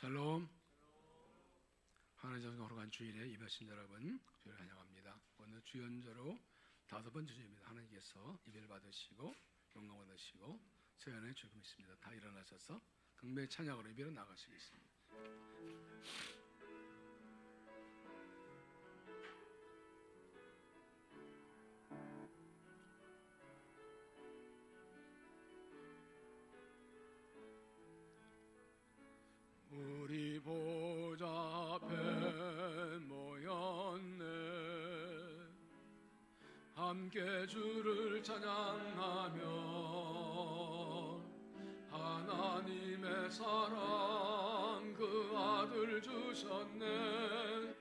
샬롬. 하나님 거룩한 주일에 예배하신 여러분 주를 환영합니다. 오늘 주연절로 5번째 주일입니다. 하나님께서 예배를 받으시고 영광 받으시고 세연의 주님 있습니다. 다 일어나셔서 경배 찬양으로 예배로 나가시겠습니다. 우리 보좌 앞에 모였네. 함께 주를 찬양하며 하나님의 사랑 그 아들 주셨네.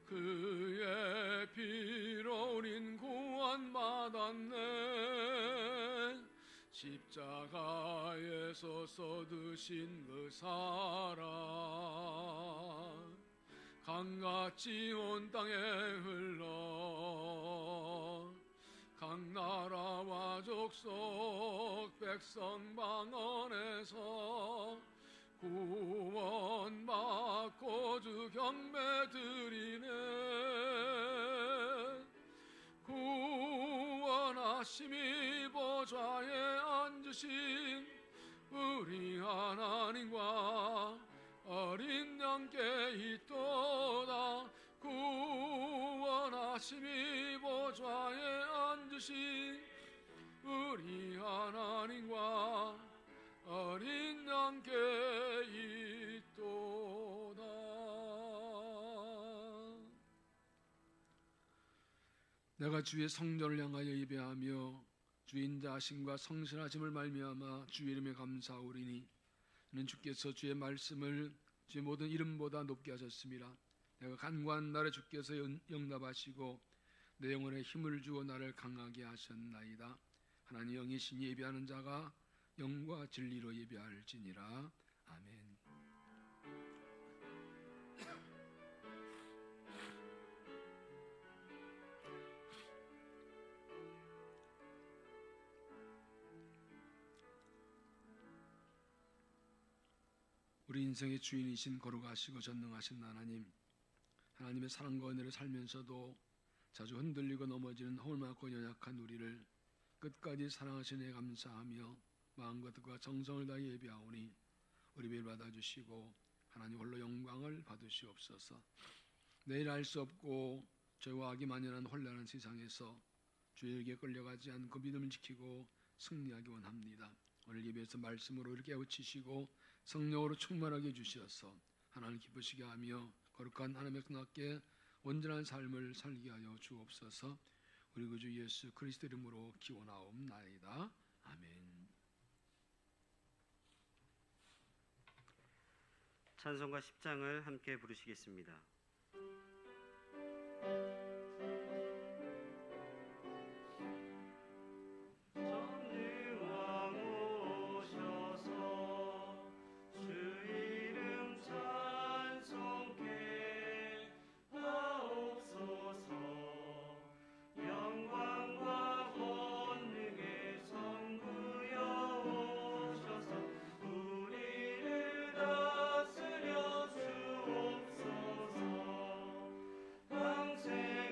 그의 피로 우린 구원받았네. 십자가에서 쏟으신 그 사랑 강같이 온 땅에 흘러 각 나라와 족속 백성 방언에서 구원받고 주 경배 드리네. 구원하심이 보좌에 앉으신 우리 하나님과 어린 양께 있도다. 구원하심이 보좌에 앉으신 우리 하나님과 어린 양께 있도다. 내가 주의 성전을 향하여 예배하며 주의 인자하심과 성실하심을 말미암아 주의 이름에 감사하오리니 이는 주께서 주의 말씀을 주의 모든 이름보다 높게 하셨습니다. 내가 간구한 날에 주께서 응답하시고 내 영혼에 힘을 주어 나를 강하게 하셨나이다. 하나님 영이신 예배하는 자가 영과 진리로 예배할지니라. 아멘. 우리 인생의 주인이신 거룩하시고 전능하신 하나님, 하나님의 사랑과 은혜를 살면서도 자주 흔들리고 넘어지는 홀맞고 연약한 우리를 끝까지 사랑하시네 감사하며 마음과 뜻과 정성을 다해 예배하오니 우리 예배를 받아주시고 하나님 홀로 영광을 받으시옵소서. 내일 알 수 없고 죄와 악이 만연한 혼란한 세상에서 주에게 끌려가지 않고 믿음을 지키고 승리하기 원합니다. 오늘 예배에서 말씀으로 이렇게 깨우치시고 성령으로 충만하게 해주셔서 하나님 기쁘시게 하며 거룩한 하나님의 그날께 온전한 삶을 살게 하여 주옵소서. 우리 구주 예수 그리스도 이름으로 기원하옵나이다. 아멘. 찬송가 10장을 함께 부르시겠습니다. 다스려 주옵소서. 평생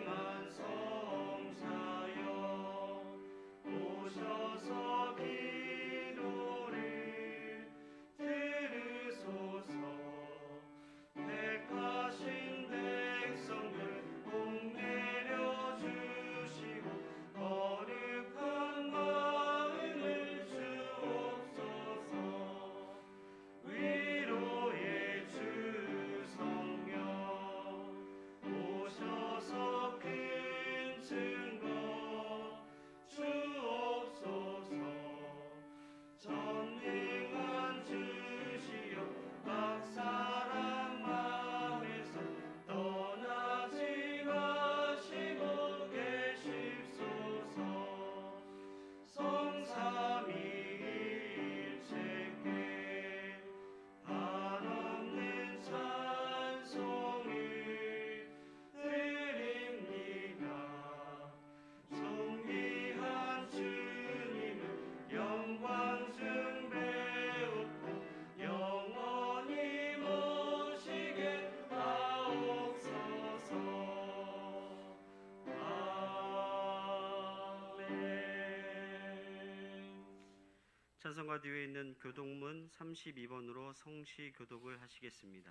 찬송가 뒤에 있는 교독문 32번으로 성시 교독을 하시겠습니다.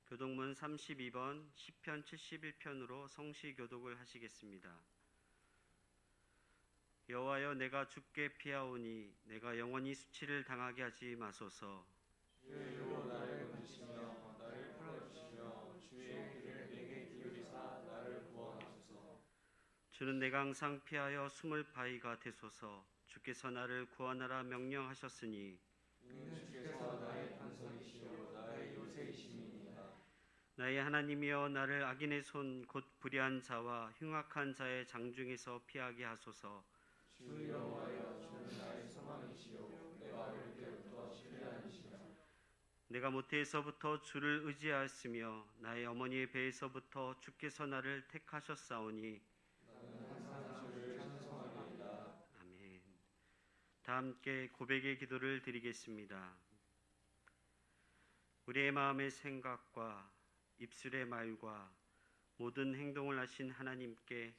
교독문 32번 시편 71편으로 성시 교독을 하시겠습니다. 여호와여, 내가 주께 피하오니 내가 영원히 수치를 당하게 하지 마소서. 주의 이로 나를 건지시며 나를 풀어주시며 주의 귀를 내게 기울이사 나를 구원하소서. 주는 내가 항상 피하여 숨을 바위가 되소서. 주께서 나를 구원하라 명령하셨으니 이는 주께서 나의 반석이시요 나의 요새이심이니이다. 나의 하나님이여, 나를 악인의 손 곧 불의한 자와 흉악한 자의 장중에서 피하게 하소서. 주 여호와여, 주는 나의 소망이시요 내가 어릴 때부터 신뢰하시라. 내가 모태에서부터 주를 의지하였으며 나의 어머니의 배에서부터 주께서 나를 택하셨사오니 나는 항상 주를 찬송하리이다. 아멘. 다 함께 고백의 기도를 드리겠습니다. 우리의 마음의 생각과 입술의 말과 모든 행동을 하신 하나님께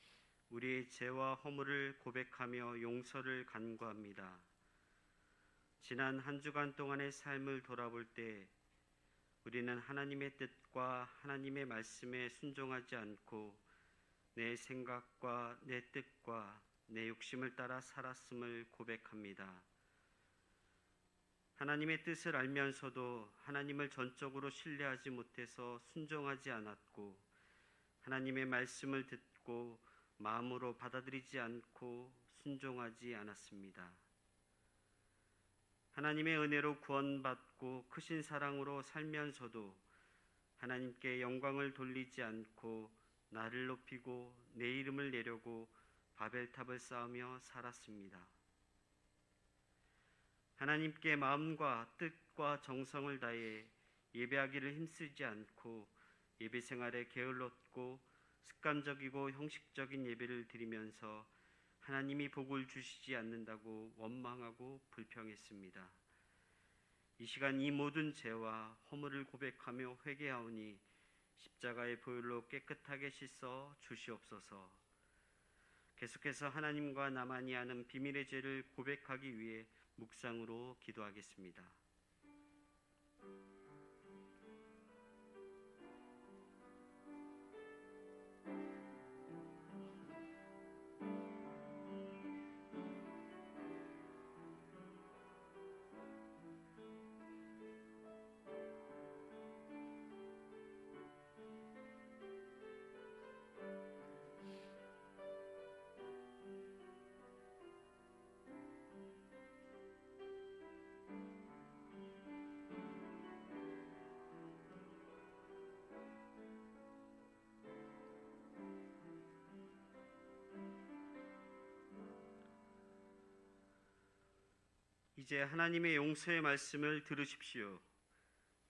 우리의 죄와 허물을 고백하며 용서를 간구합니다. 지난 한 주간 동안의 삶을 돌아볼 때 우리는 하나님의 뜻과 하나님의 말씀에 순종하지 않고 내 생각과 내 뜻과 내 욕심을 따라 살았음을 고백합니다. 하나님의 뜻을 알면서도 하나님을 전적으로 신뢰하지 못해서 순종하지 않았고, 하나님의 말씀을 듣고 마음으로 받아들이지 않고 순종하지 않았습니다. 하나님의 은혜로 구원받고 크신 사랑으로 살면서도 하나님께 영광을 돌리지 않고 나를 높이고 내 이름을 내려고 바벨탑을 쌓으며 살았습니다. 하나님께 마음과 뜻과 정성을 다해 예배하기를 힘쓰지 않고 예배 생활에 게을렀고 습관적이고 형식적인 예배를 드리면서 하나님이 복을 주시지 않는다고 원망하고 불평했습니다. 이 시간 이 모든 죄와 허물을 고백하며 회개하오니 십자가의 보혈로 깨끗하게 씻어 주시옵소서. 계속해서 하나님과 나만이 아는 비밀의 죄를 고백하기 위해 묵상으로 기도하겠습니다. 이제 하나님의 용서의 말씀을 들으십시오.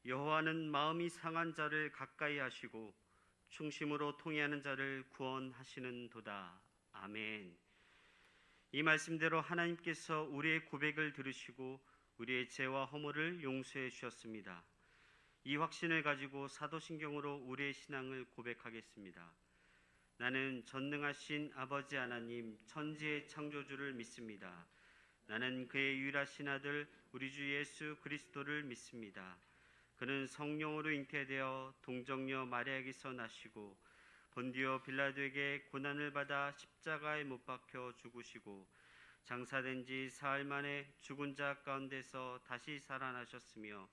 여호와는 마음이 상한 자를 가까이 하시고 충심으로 통회하는 자를 구원하시는도다. 아멘. 이 말씀대로 하나님께서 우리의 고백을 들으시고 우리의 죄와 허물을 용서해 주셨습니다. 이 확신을 가지고 사도신경으로 우리의 신앙을 고백하겠습니다. 나는 전능하신 아버지 하나님, 천지의 창조주를 믿습니다. 나는 그의 유일하신 아들 우리 주 예수 그리스도를 믿습니다. 그는 성령으로 잉태되어 동정녀 마리아에게서 나시고 본디오 빌라도에게 고난을 받아 십자가에 못 박혀 죽으시고 장사된 지 사흘 만에 죽은 자 가운데서 다시 살아나셨으며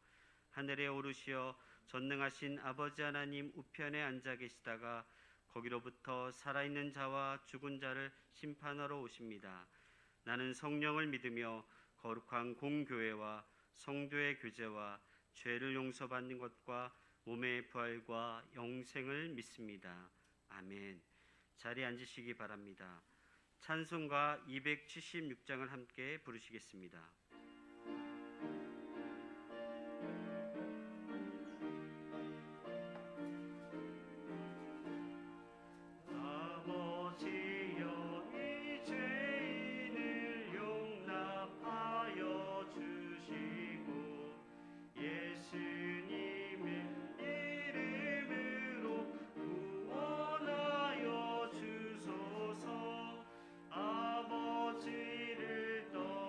하늘에 오르시어 전능하신 아버지 하나님 우편에 앉아 계시다가 거기로부터 살아있는 자와 죽은 자를 심판하러 오십니다. 나는 성령을 믿으며 거룩한 공교회와 성도의 교제와 죄를 용서받는 것과 몸의 부활과 영생을 믿습니다. 아멘. 자리에 앉으시기 바랍니다. 찬송가 276장을 함께 부르시겠습니다. 아버지를 떠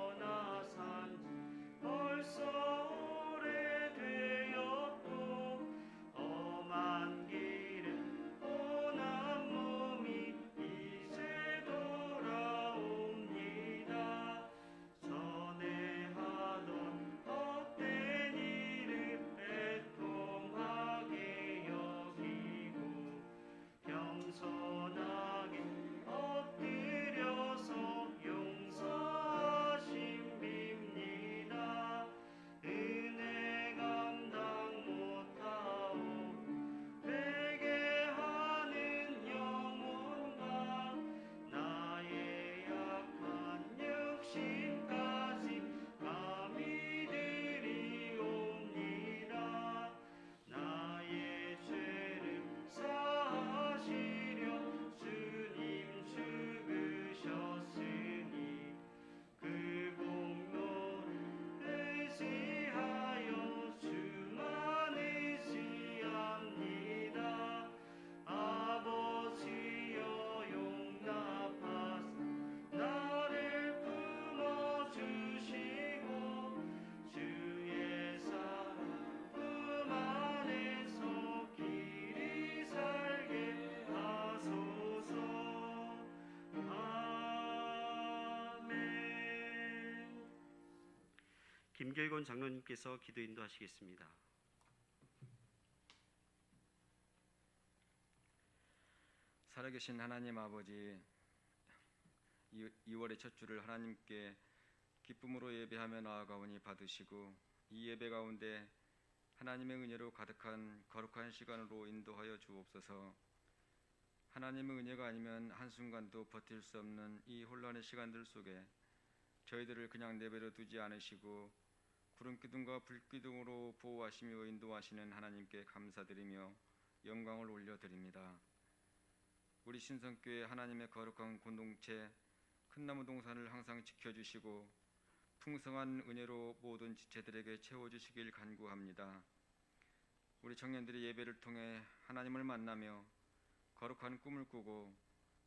김길곤 장로님께서 기도 인도하시겠습니다. 살아계신 하나님 아버지, 2월의 첫 주를 하나님께 기쁨으로 예배하며 나아가오니 받으시고 이 예배 가운데 하나님의 은혜로 가득한 거룩한 시간으로 인도하여 주옵소서. 하나님의 은혜가 아니면 한순간도 버틸 수 없는 이 혼란의 시간들 속에 저희들을 그냥 내버려 두지 않으시고 구름기둥과 불기둥으로 보호하시며 인도하시는 하나님께 감사드리며 영광을 올려드립니다. 우리 신성교회 하나님의 거룩한 공동체 큰나무 동산을 항상 지켜주시고 풍성한 은혜로 모든 지체들에게 채워주시길 간구합니다. 우리 청년들이 예배를 통해 하나님을 만나며 거룩한 꿈을 꾸고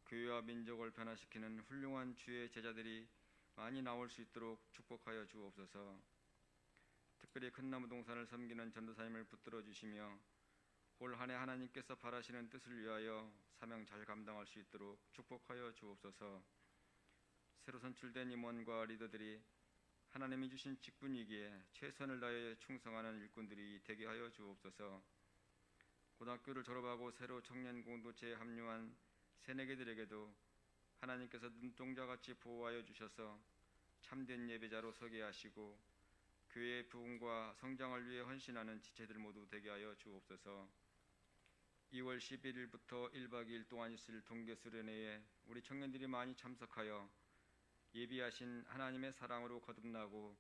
교회와 민족을 변화시키는 훌륭한 주의 제자들이 많이 나올 수 있도록 축복하여 주옵소서. 특별히 큰나무 동산을 섬기는 전도사님을 붙들어 주시며 올 한 해 하나님께서 바라시는 뜻을 위하여 사명 잘 감당할 수 있도록 축복하여 주옵소서. 새로 선출된 임원과 리더들이 하나님이 주신 직분이기에 최선을 다해 충성하는 일꾼들이 되게 하여 주옵소서. 고등학교를 졸업하고 새로 청년 공동체에 합류한 새내기들에게도 하나님께서 눈동자같이 보호하여 주셔서 참된 예배자로 서게 하시고 교회의 부흥과 성장을 위해 헌신하는 지체들 모두 되게 하여 주옵소서. 2월 11일부터 1박 2일 동안 있을 동계 수련회에 우리 청년들이 많이 참석하여 예비하신 하나님의 사랑으로 거듭나고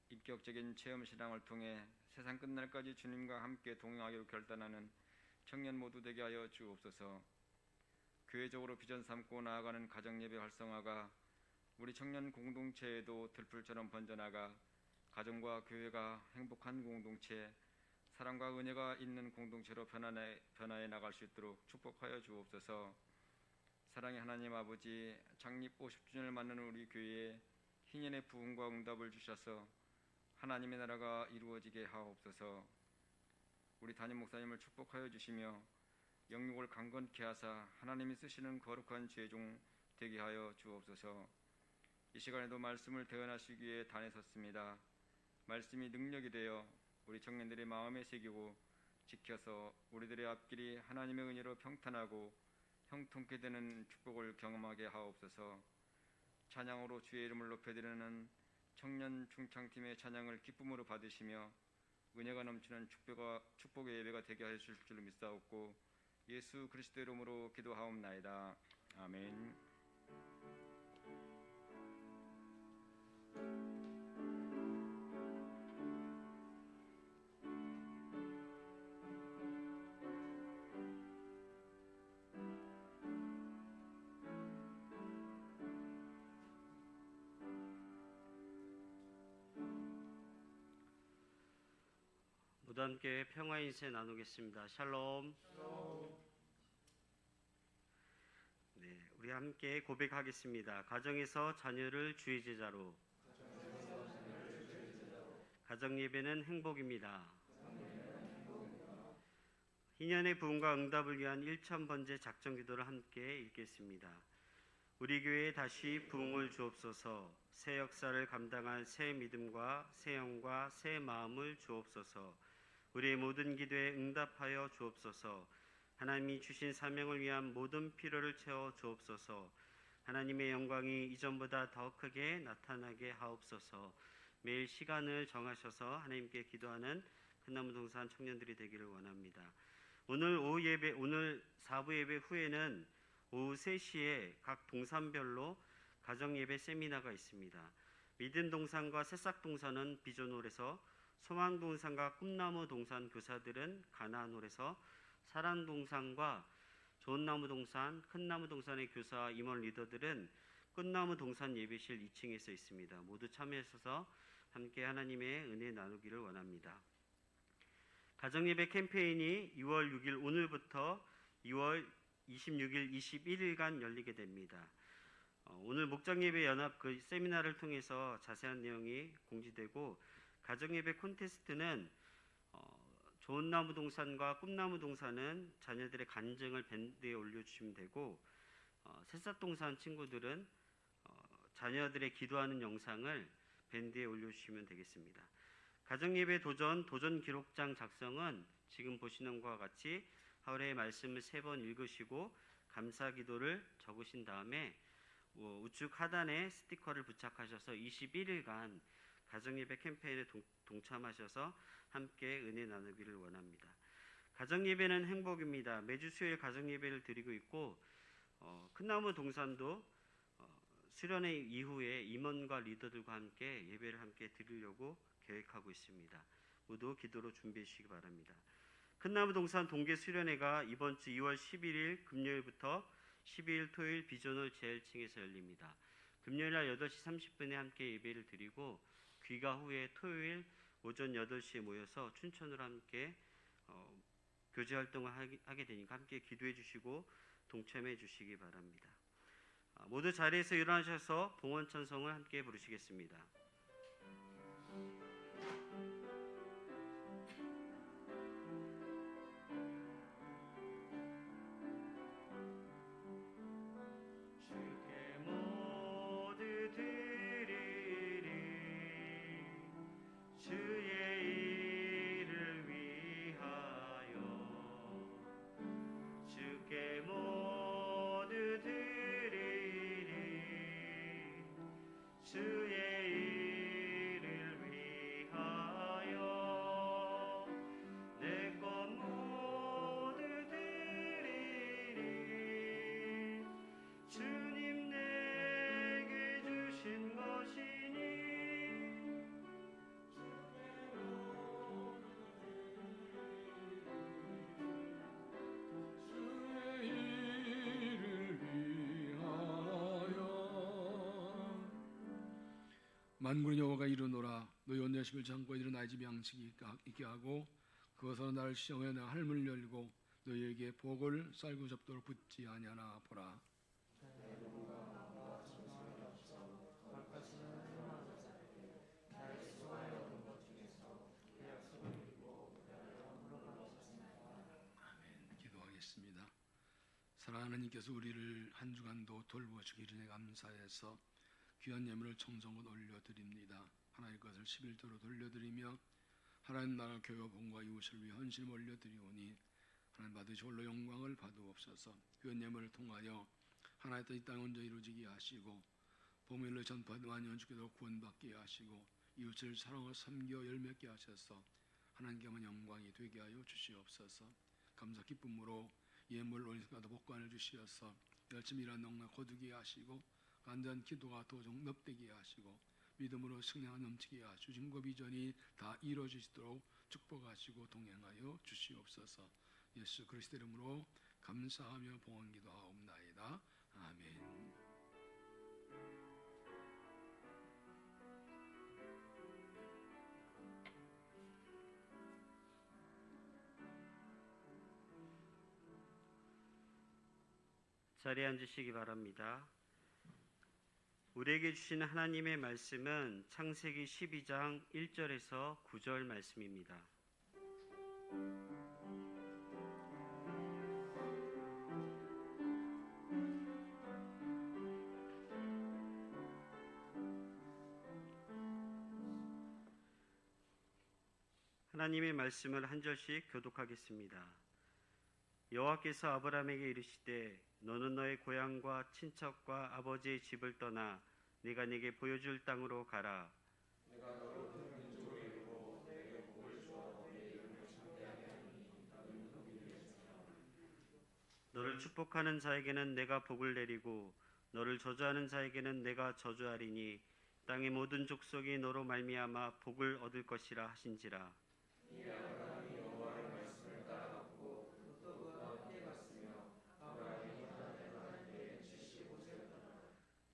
인격적인 체험 신앙을 통해 세상 끝날까지 주님과 함께 동행하기로 결단하는 청년 모두 되게 하여 주옵소서. 교회적으로 비전 삼고 나아가는 가정예배 활성화가 우리 청년 공동체에도 들풀처럼 번져나가 가정과 교회가 행복한 공동체, 사랑과 은혜가 있는 공동체로 변화해 나갈 수 있도록 축복하여 주옵소서. 사랑의 하나님 아버지, 창립 50주년을 맞는 우리 교회에 희년의 부흥과 응답을 주셔서 하나님의 나라가 이루어지게 하옵소서. 우리 담임 목사님을 축복하여 주시며 영육을 강건케 하사 하나님이 쓰시는 거룩한 죄종 되게 하여 주옵소서. 이 시간에도 말씀을 대언하시기 위해 단에 섰습니다. 말씀이 능력이 되어 우리 청년들의 마음에 새기고 지켜서 우리들의 앞길이 하나님의 은혜로 평탄하고 형통케 되는 축복을 경험하게 하옵소서. 찬양으로 주의 이름을 높여드리는 청년 중창팀의 찬양을 기쁨으로 받으시며 은혜가 넘치는 축복의 예배가 되게 하실 줄 믿사옵고 예수 그리스도 이름으로 기도하옵나이다. 아멘. 모두 함께 평화 인사 나누겠습니다. 샬롬. 네, 우리 함께 고백하겠습니다. 가정에서 자녀를 주의 제자로. 가정 예배는 행복입니다. 희년의 부흥과 응답을 위한 1000번째 작정 기도를 함께 읽겠습니다. 우리 교회에 다시 부흥을 주옵소서. 새 역사를 감당할 새 믿음과 새 영과 새 마음을 주옵소서. 우리의 모든 기도에 응답하여 주옵소서. 하나님이 주신 사명을 위한 모든 필요를 채워 주옵소서. 하나님의 영광이 이전보다 더 크게 나타나게 하옵소서. 매일 시간을 정하셔서 하나님께 기도하는 큰나무 동산 청년들이 되기를 원합니다. 오늘 4부 예배 후에는 오후 3시에 각 동산별로 가정 예배 세미나가 있습니다. 믿음 동산과 새싹 동산은 비전홀에서, 소망 동산과 꿈나무 동산 교사들은 가나안홀에서, 사랑 동산과 좋은 나무 동산, 큰 나무 동산의 교사 임원 리더들은 끝나무 동산 예배실 2층에서 있습니다. 모두 참여하셔서 함께 하나님의 은혜 나누기를 원합니다. 가정예배 캠페인이 2월 6일 오늘부터 2월 26일 21일간 열리게 됩니다. 오늘 목장예배 연합 그 세미나를 통해서 자세한 내용이 공지되고, 가정예배 콘테스트는 좋은 나무 동산과 꿈나무 동산은 자녀들의 간증을 밴드에 올려주시면 되고, 새싹 동산 친구들은 자녀들의 기도하는 영상을 밴드에 올려주시면 되겠습니다. 가정예배 도전 기록장 작성은 지금 보시는 것과 같이 하루에 말씀을 3번 읽으시고 감사 기도를 적으신 다음에 우측 하단에 스티커를 부착하셔서 21일간 가정예배 캠페인에 동참하셔서 함께 은혜 나누기를 원합니다. 가정예배는 행복입니다. 매주 수요일 가정예배를 드리고 있고 큰나무 동산도 수련회 이후에 임원과 리더들과 함께 예배를 함께 드리려고 계획하고 있습니다. 모두 기도로 준비해 주시기 바랍니다. 큰나무 동산 동계 수련회가 이번 주 2월 11일 금요일부터 12일 토요일 비전홀 제1층에서 열립니다. 금요일 날 8시 30분에 함께 예배를 드리고 귀가 후에 토요일 오전 8시에 모여서 춘천으로 함께 교제 활동을 하게 되니까 함께 기도해 주시고 동참해 주시기 바랍니다. 모두 자리에서 일어나셔서 봉헌 찬송을 함께 부르시겠습니다. 주께 모두 드리리 주의 일을 위하여 주께 모두 드리리 주의 일을 위하여 내 것 모두 드리리 주님 내게 주신 것이니 주의 일을 위하여 만군의 여호와가 이르노라 너희 온내심을 잠고 일어나 집 양식이 있게 하고 그것으로 나를 시험해 내 할문을 열고 너희에게 복을 쌀고 접도록 붙지 아니하나 보라. 기도하겠습니다. 사랑하는 하나님께서 우리를 한 주간도 돌보시기를 감사해서 귀한 예물을 청정으로 올려드립니다. 하나님의 것을 11조로 돌려드리며 하나님 나라 교회 본과 이웃을 위해 헌신을 올려드리오니 하나님 받으시 홀로 영광을 받으옵소서. 귀한 예물을 통하여 하나님 뜻이 이 땅에 온전히 이루어지게 하시고 복음을 전파하는 완전 주께서 구원받게 하시고 이웃을 사랑하고 섬겨 열매맺게 하셔서 하나님께만 영광이 되게 하여 주시옵소서. 감사 기쁨으로 예물 올리시면서 복관을 주시어서 열심히 일하는 농락 거두게 하시고 간절한 기도가 도종 넙되게 하시고 믿음으로 승리가 넘치게 하시고 주신과 비전이 다 이루어지시도록 축복하시고 동행하여 주시옵소서. 예수 그리스도 이름으로 감사하며 봉헌 기도하옵나이다. 아멘. 자리에 앉으시기 바랍니다. 우리에게 주신 하나님의 말씀은 창세기 12장 1절에서 9절 말씀입니다. 하나님의 말씀을 한 절씩 교독하겠습니다. 여호와께서 아브라함에게 이르시되 너는 너의 고향과 친척과 아버지의 집을 떠나 내가 네게 보여줄 땅으로 가라. 내가 너로 큰 민족으로 이루고 내게 복을 주어 내 이름을 창대하게 하니 너는 복이 되리라. 너를 축복하는 자에게는 내가 복을 내리고 너를 저주하는 자에게는 내가 저주하리니 땅의 모든 족속이 너로 말미암아 복을 얻을 것이라 하신지라. 이 아브라함이 여호와의 말씀을 따라갔고 또 그가 함께 갔으며 아브라함이 하나님의 75세였더라.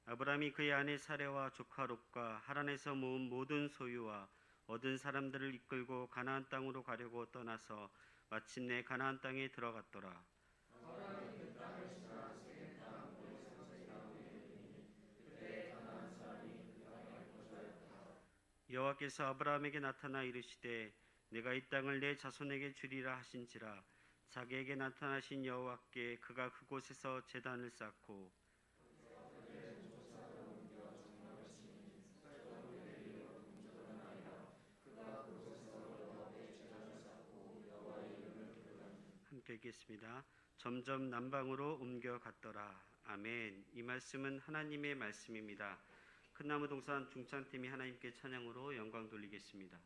아브라함이 그의 아내 사레와 조카 롯과 하란에서 모은 모든 소유와 얻은 사람들을 이끌고 가나안 땅으로 가려고 떠나서 마침내 가나안 땅에 들어갔더라. 아브라함이 그 땅을 지나 세겜 땅 모리산에 이르니 그때 가나안 사람이 그 땅에 거주하였다. 여호와께서 아브라함에게 나타나 이르시되 내가 이 땅을 내 자손에게 주리라 하신지라. 자기에게 나타나신 여호와께 그가 그곳에서 제단을 쌓고 그가 그곳에 읽겠습니다. 점점 남방으로 옮겨갔더라. 아멘. 이 말씀은 하나님의 말씀입니다. 큰 나무 동산 중창팀이 하나님께 찬양으로 영광 돌리겠습니다.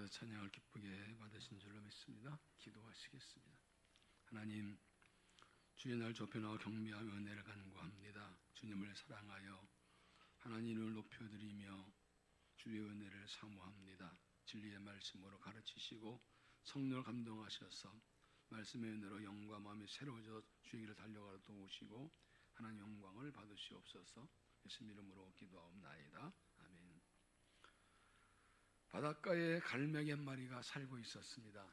주께서 찬양을 기쁘게 받으신 줄로 믿습니다. 기도하시겠습니다. 하나님, 주의 날 좁혀나와 경배하며 은혜를 간구합니다. 주님을 사랑하여 하나님을 높여드리며 주의 은혜를 사모합니다. 진리의 말씀으로 가르치시고 성령을 감동하셔서 말씀의 은혜로 영과 마음이 새로워져 주의 길을 달려가도록 도우시고 하나님 영광을 받으시옵소서. 예수님 이름으로 기도하옵나이다. 아멘. 바닷가에 갈매기 한 마리가 살고 있었습니다.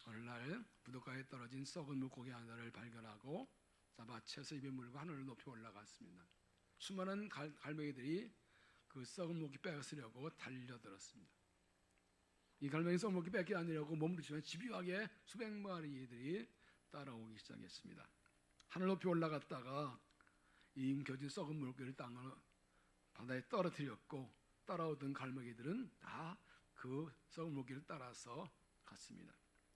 어느 날 부둣가에 떨어진 썩은 물고기 하나를 발견하고 잡아채서 입에 물고 하늘을 높이 올라갔습니다. 수많은 갈매기들이 그 썩은 물고기 뺏으려고 달려들었습니다. 이 갈매기 썩은 물고기 뺏기 아니려고 몸부림치면 집요하게 수백 마리들이 따라오기 시작했습니다. 하늘 높이 올라갔다가 이 움켜진 썩은 물고기를 땅으로 바다에 떨어뜨렸고 따라오던 갈매기들은 다 그 썩은 물고기를 따라서 갔습니다.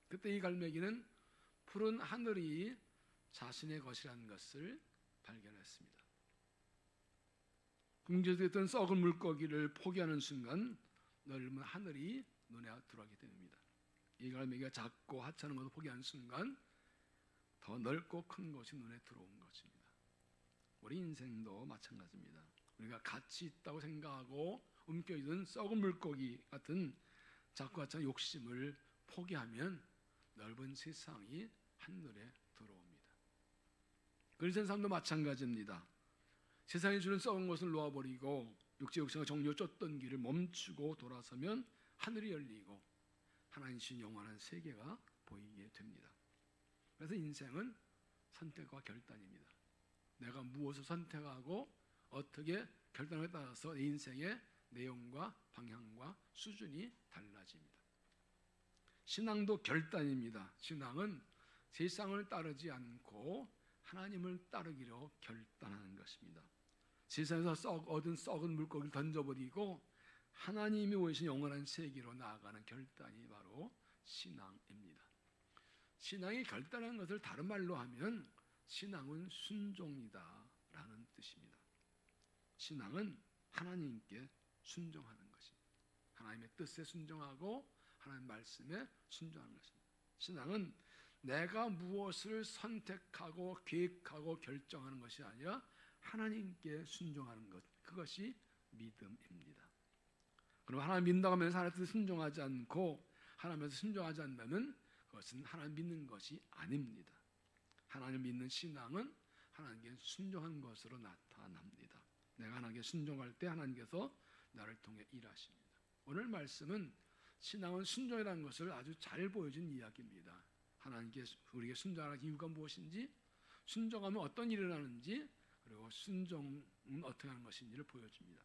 그때 이 갈매기는 푸른 하늘이 자신의 것이라는 것을 발견했습니다. 궁지에서 썩은 물고기를 포기하는 순간 넓은 하늘이 눈에 들어오게 됩니다. 이 갈매기가 작고 하찮은 것을 포기하는 순간 더 넓고 큰 것이 눈에 들어온 것입니다. 우리 인생도 마찬가지입니다. 우리가 가치 있다고 생각하고 움켜있는 썩은 물고기 같은 작고 하찮은 욕심을 포기하면 넓은 세상이 한눈에 들어옵니다. 그리스도인 삶도 마찬가지입니다. 세상이 주는 썩은 것을 놓아버리고 육체 욕심과 정욕을 쫓던 길을 멈추고 돌아서면 하늘이 열리고 하나님 주신 영원한 세계가 보이게 됩니다. 그래서 인생은 선택과 결단입니다. 내가 무엇을 선택하고 어떻게 결단에 따라서 내 인생의 내용과 방향과 수준이 달라집니다. 신앙도 결단입니다. 신앙은 세상을 따르지 않고 하나님을 따르기로 결단하는 것입니다. 세상에서 얻은 썩은 물고기를 던져버리고 하나님이 오신 영원한 세계로 나아가는 결단이 바로 신앙입니다. 신앙이 결단하는 것을 다른 말로 하면 신앙은 순종이다라는 뜻입니다. 신앙은 하나님께 순종하는 것입니다. 하나님의 뜻에 순종하고 하나님 말씀에 순종하는 것입니다. 신앙은 내가 무엇을 선택하고 계획하고 결정하는 것이 아니라 하나님께 순종하는 것, 그것이 믿음입니다. 그럼 하나님 믿는다고 하면서 하나님 뜻에 순종하지 않고 하나님에서 순종하지 않는다면 그것은 하나님 믿는 것이 아닙니다. 하나님 믿는 신앙은 하나님께 순종한 것으로 나타납니다. 내가 하나님께 순종할 때 하나님께서 나를 통해 일하십니다. 오늘 말씀은 신앙은 순종이라는 것을 아주 잘 보여준 이야기입니다. 하나님께 우리에게 순종하는 이유가 무엇인지, 순종하면 어떤 일이 일어나는지, 그리고 순종은 어떻게 하는 것인지를 보여줍니다.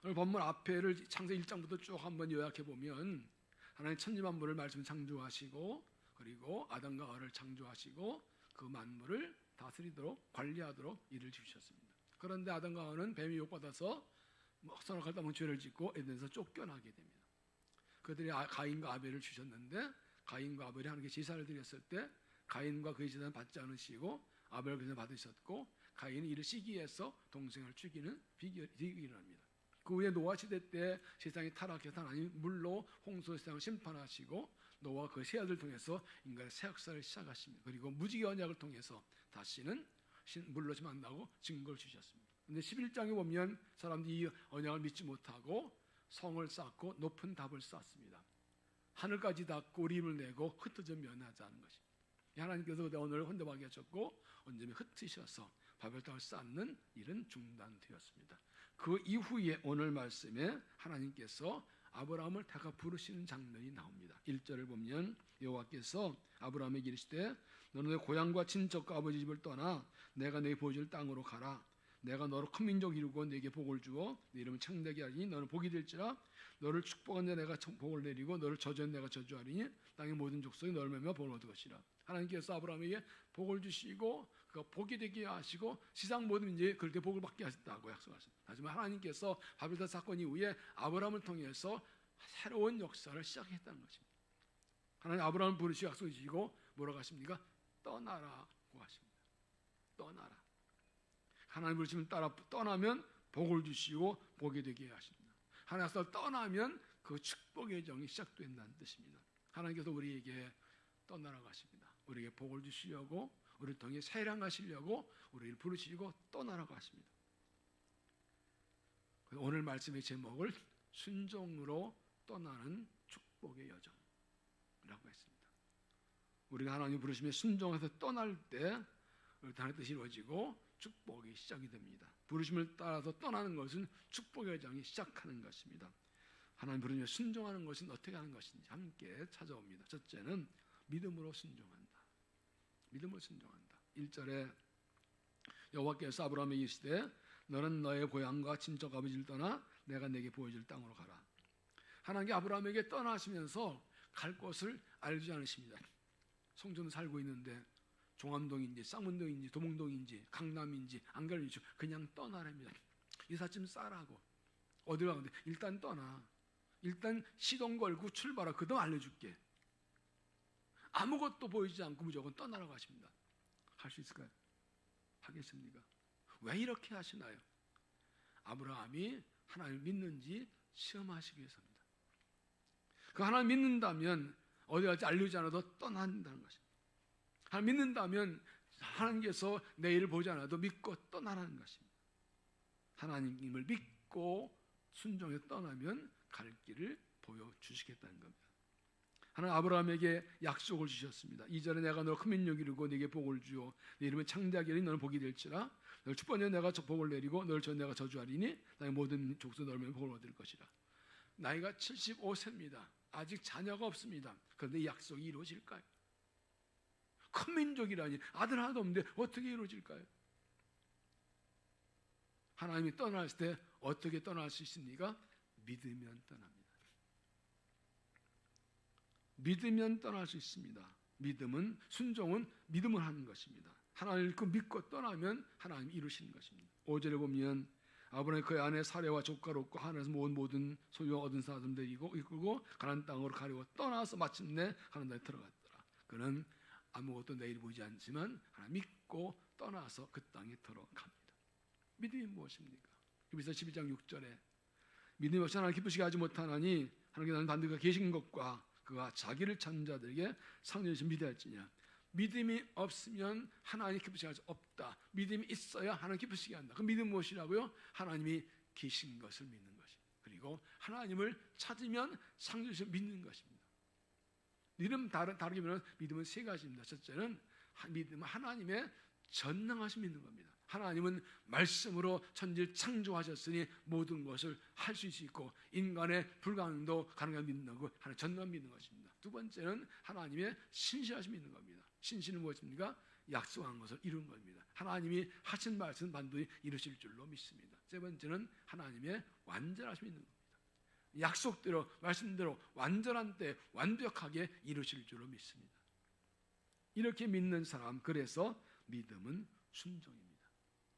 오늘 본문 앞에를 창세기 1장부터 쭉 한번 요약해 보면 하나님 천지만물을 말씀 창조하시고 그리고 아담과 하와를 창조하시고 그 만물을 다스리도록 관리하도록 일을 주셨습니다. 그런데 아담과 하와는 뱀이 유혹받아서 선악과를 따먹은 죄를 짓고 에덴에서 쫓겨나게 됩니다. 그들이 가인과 아벨을 주셨는데 가인과 아벨이 하나님께 제사를 드렸을 때 가인과 그의 제사는 받지 않으시고 아벨 그제사 받으셨고 가인이 이를 시기해서 동생을 죽이는 비극이 일어납니다. 그 후에 노아 시대 때 세상이 타락해서 하나님 물로 홍수 세상을 심판하시고 노아와 그 세 아들을 통해서 인간의 새 역사를 시작하십니다. 그리고 무지개 언약을 통해서 다시는 물로 만나고 증거를 주셨습니다. 근데 11장에 보면 사람들이 이 언약을 믿지 못하고 성을 쌓고 높은 답을 쌓습니다. 하늘까지 닿고 우림을 내고 흩어져 면하자는 것입니다. 하나님께서 오늘 혼밥하게 하셨고 온전히 흩으셔서 바벨탑을 쌓는 일은 중단되었습니다. 그 이후에 오늘 말씀에 하나님께서 아브라함을 다가 부르시는 장면이 나옵니다. 1절을 보면 여호와께서 아브라함에게 이르시되 너는 내 고향과 친척과 아버지 집을 떠나 내가 너에게 보여줄 땅으로 가라. 내가 너로 큰 민족 이루고 네게 복을 주어 네 이름을 창대하게 하리니 너는 복이 될지라. 너를 축복한 자 내가 복을 내리고 너를 저주한 내가 저주하리니 땅의 모든 족속이 너를 매며 복을 얻을 것이라. 하나님께서 아브라함에게 복을 주시고 그가 복이 되게 하시고 세상 모든 이제 그렇게 복을 받게 하셨다고 약속하셨습니다. 하지만 하나님께서 바벨탑 사건 이후에 아브라함을 통해서 새로운 역사를 시작했다는 것입니다. 하나님 아브라함을 부르시고 약속해 주시고 뭐라고 하십니까? 떠나라고 하십니다. 떠나라. 하나님 부르시면 떠나면 복을 주시고 복이 되게 하십니다. 하나님께서 떠나면 그 축복의 여정이 시작된다는 뜻입니다. 하나님께서 우리에게 떠나러 가십니다. 우리에게 복을 주시려고, 우리를 통해 세량하시려고 우리를 부르시고 떠나러 가십니다. 오늘 말씀의 제목을 순종으로 떠나는 축복의 여정이라고 했습니다. 우리가 하나님 부르심에 순종해서 떠날 때 하나님의 뜻이 이루어지고 축복이 시작이 됩니다. 부르심을 따라서 떠나는 것은 축복의 여정이 시작하는 것입니다. 하나님 부르심에 순종하는 것은 어떻게 하는 것인지 함께 찾아옵니다. 첫째는 믿음으로 순종한다. 믿음으로 순종한다. 1절에 여호와께서 아브라함에게 이르시되 너는 너의 고향과 친척 아버지를 떠나 내가 내게 보여줄 땅으로 가라. 하나님께 아브라함에게 떠나시면서 갈 곳을 알지 않으십니다. 송전 살고 있는데 종암동인지 쌍문동인지 도몽동인지 강남인지 안갈인지 그냥 떠나랍니다. 이삿짐 싸라고. 어디로 가는데 일단 떠나. 일단 시동 걸고 출발하고 그 다음 알려줄게. 아무것도 보이지 않고 무조건 떠나라고 하십니다. 할 수 있을까요? 하겠습니까? 왜 이렇게 하시나요? 아브라함이 하나님을 믿는지 시험하시기 위해서입니다. 그 하나님 믿는다면 어디 갈지 알려주지 않아도 떠난다는 것입니다. 하나님 믿는다면 하나님께서 내 일을 보지 않아도 믿고 떠나라는 것입니다. 하나님을 믿고 순종해 떠나면 갈 길을 보여주시겠다는 겁니다. 하나님 아브라함에게 약속을 주셨습니다. 2절에 내가 너 큰 민족이 이루고 네게 복을 주어 네 이름은 창대하게 하리니 너는 복이 될지라. 널 축복하여 내가 복을 내리고 널 전 내가 저주하리니 나의 모든 족속 너를 복을 얻을 것이라. 나이가 75세입니다. 아직 자녀가 없습니다. 그런데 이 약속이 이루어질까요? 큰 민족이라니 아들 하나도 없는데 어떻게 이루어질까요? 하나님이 떠났을 때 어떻게 떠날 수 있습니까? 믿으면 떠납니다. 믿으면 떠날 수 있습니다. 믿음은 순종은 믿음을 하는 것입니다. 하나님을 믿고 떠나면 하나님이 이루시는 것입니다. 5절에 보면 아브라함이 그의 아내 사레와 조카를 얻고 하늘에서 모든 소유 얻은 사람들 데리고 이끌고 가나안 땅으로 가려고 떠나서 마침내 가나안 땅에 들어갔더라. 그는 아무것도 내일 보지 않지만 하나님 믿고 떠나서 그 땅에 들어갑니다. 믿음이 무엇입니까? 히브리서 12장 6절에 믿음이 없이 하나님 기쁘시게 하지 못하나니 하나님께 나는 반드시 계신 것과 그가 자기를 찾는 자들에게 상전에서 믿어야 할지냐. 믿음이 없으면 하나님 기쁘시게 할 수 없다. 믿음이 있어야 하나님 기쁘시게 한다. 그 믿음 무엇이라고요? 하나님이 계신 것을 믿는 것입니다. 그리고 하나님을 찾으면 상전에서 믿는 것입니다. 믿음 다르게 보면 믿음은 세 가지입니다. 첫째는 믿음은 하나님의 전능하신 믿는 겁니다. 하나님은 말씀으로 천지를 창조하셨으니 모든 것을 할 수 있고 인간의 불가능도 가능하게 믿는 거 하나님 전능한 믿는 것입니다. 두 번째는 하나님의 신실하신 믿는 겁니다. 신실은 무엇입니까? 약속한 것을 이룬 겁니다. 하나님이 하신 말씀 반드시 이루실 줄로 믿습니다. 세 번째는 하나님의 완전하신 믿는 겁니다. 약속대로 말씀대로 완전한 때 완벽하게 이루실 줄로 믿습니다. 이렇게 믿는 사람, 그래서 믿음은 순종입니다.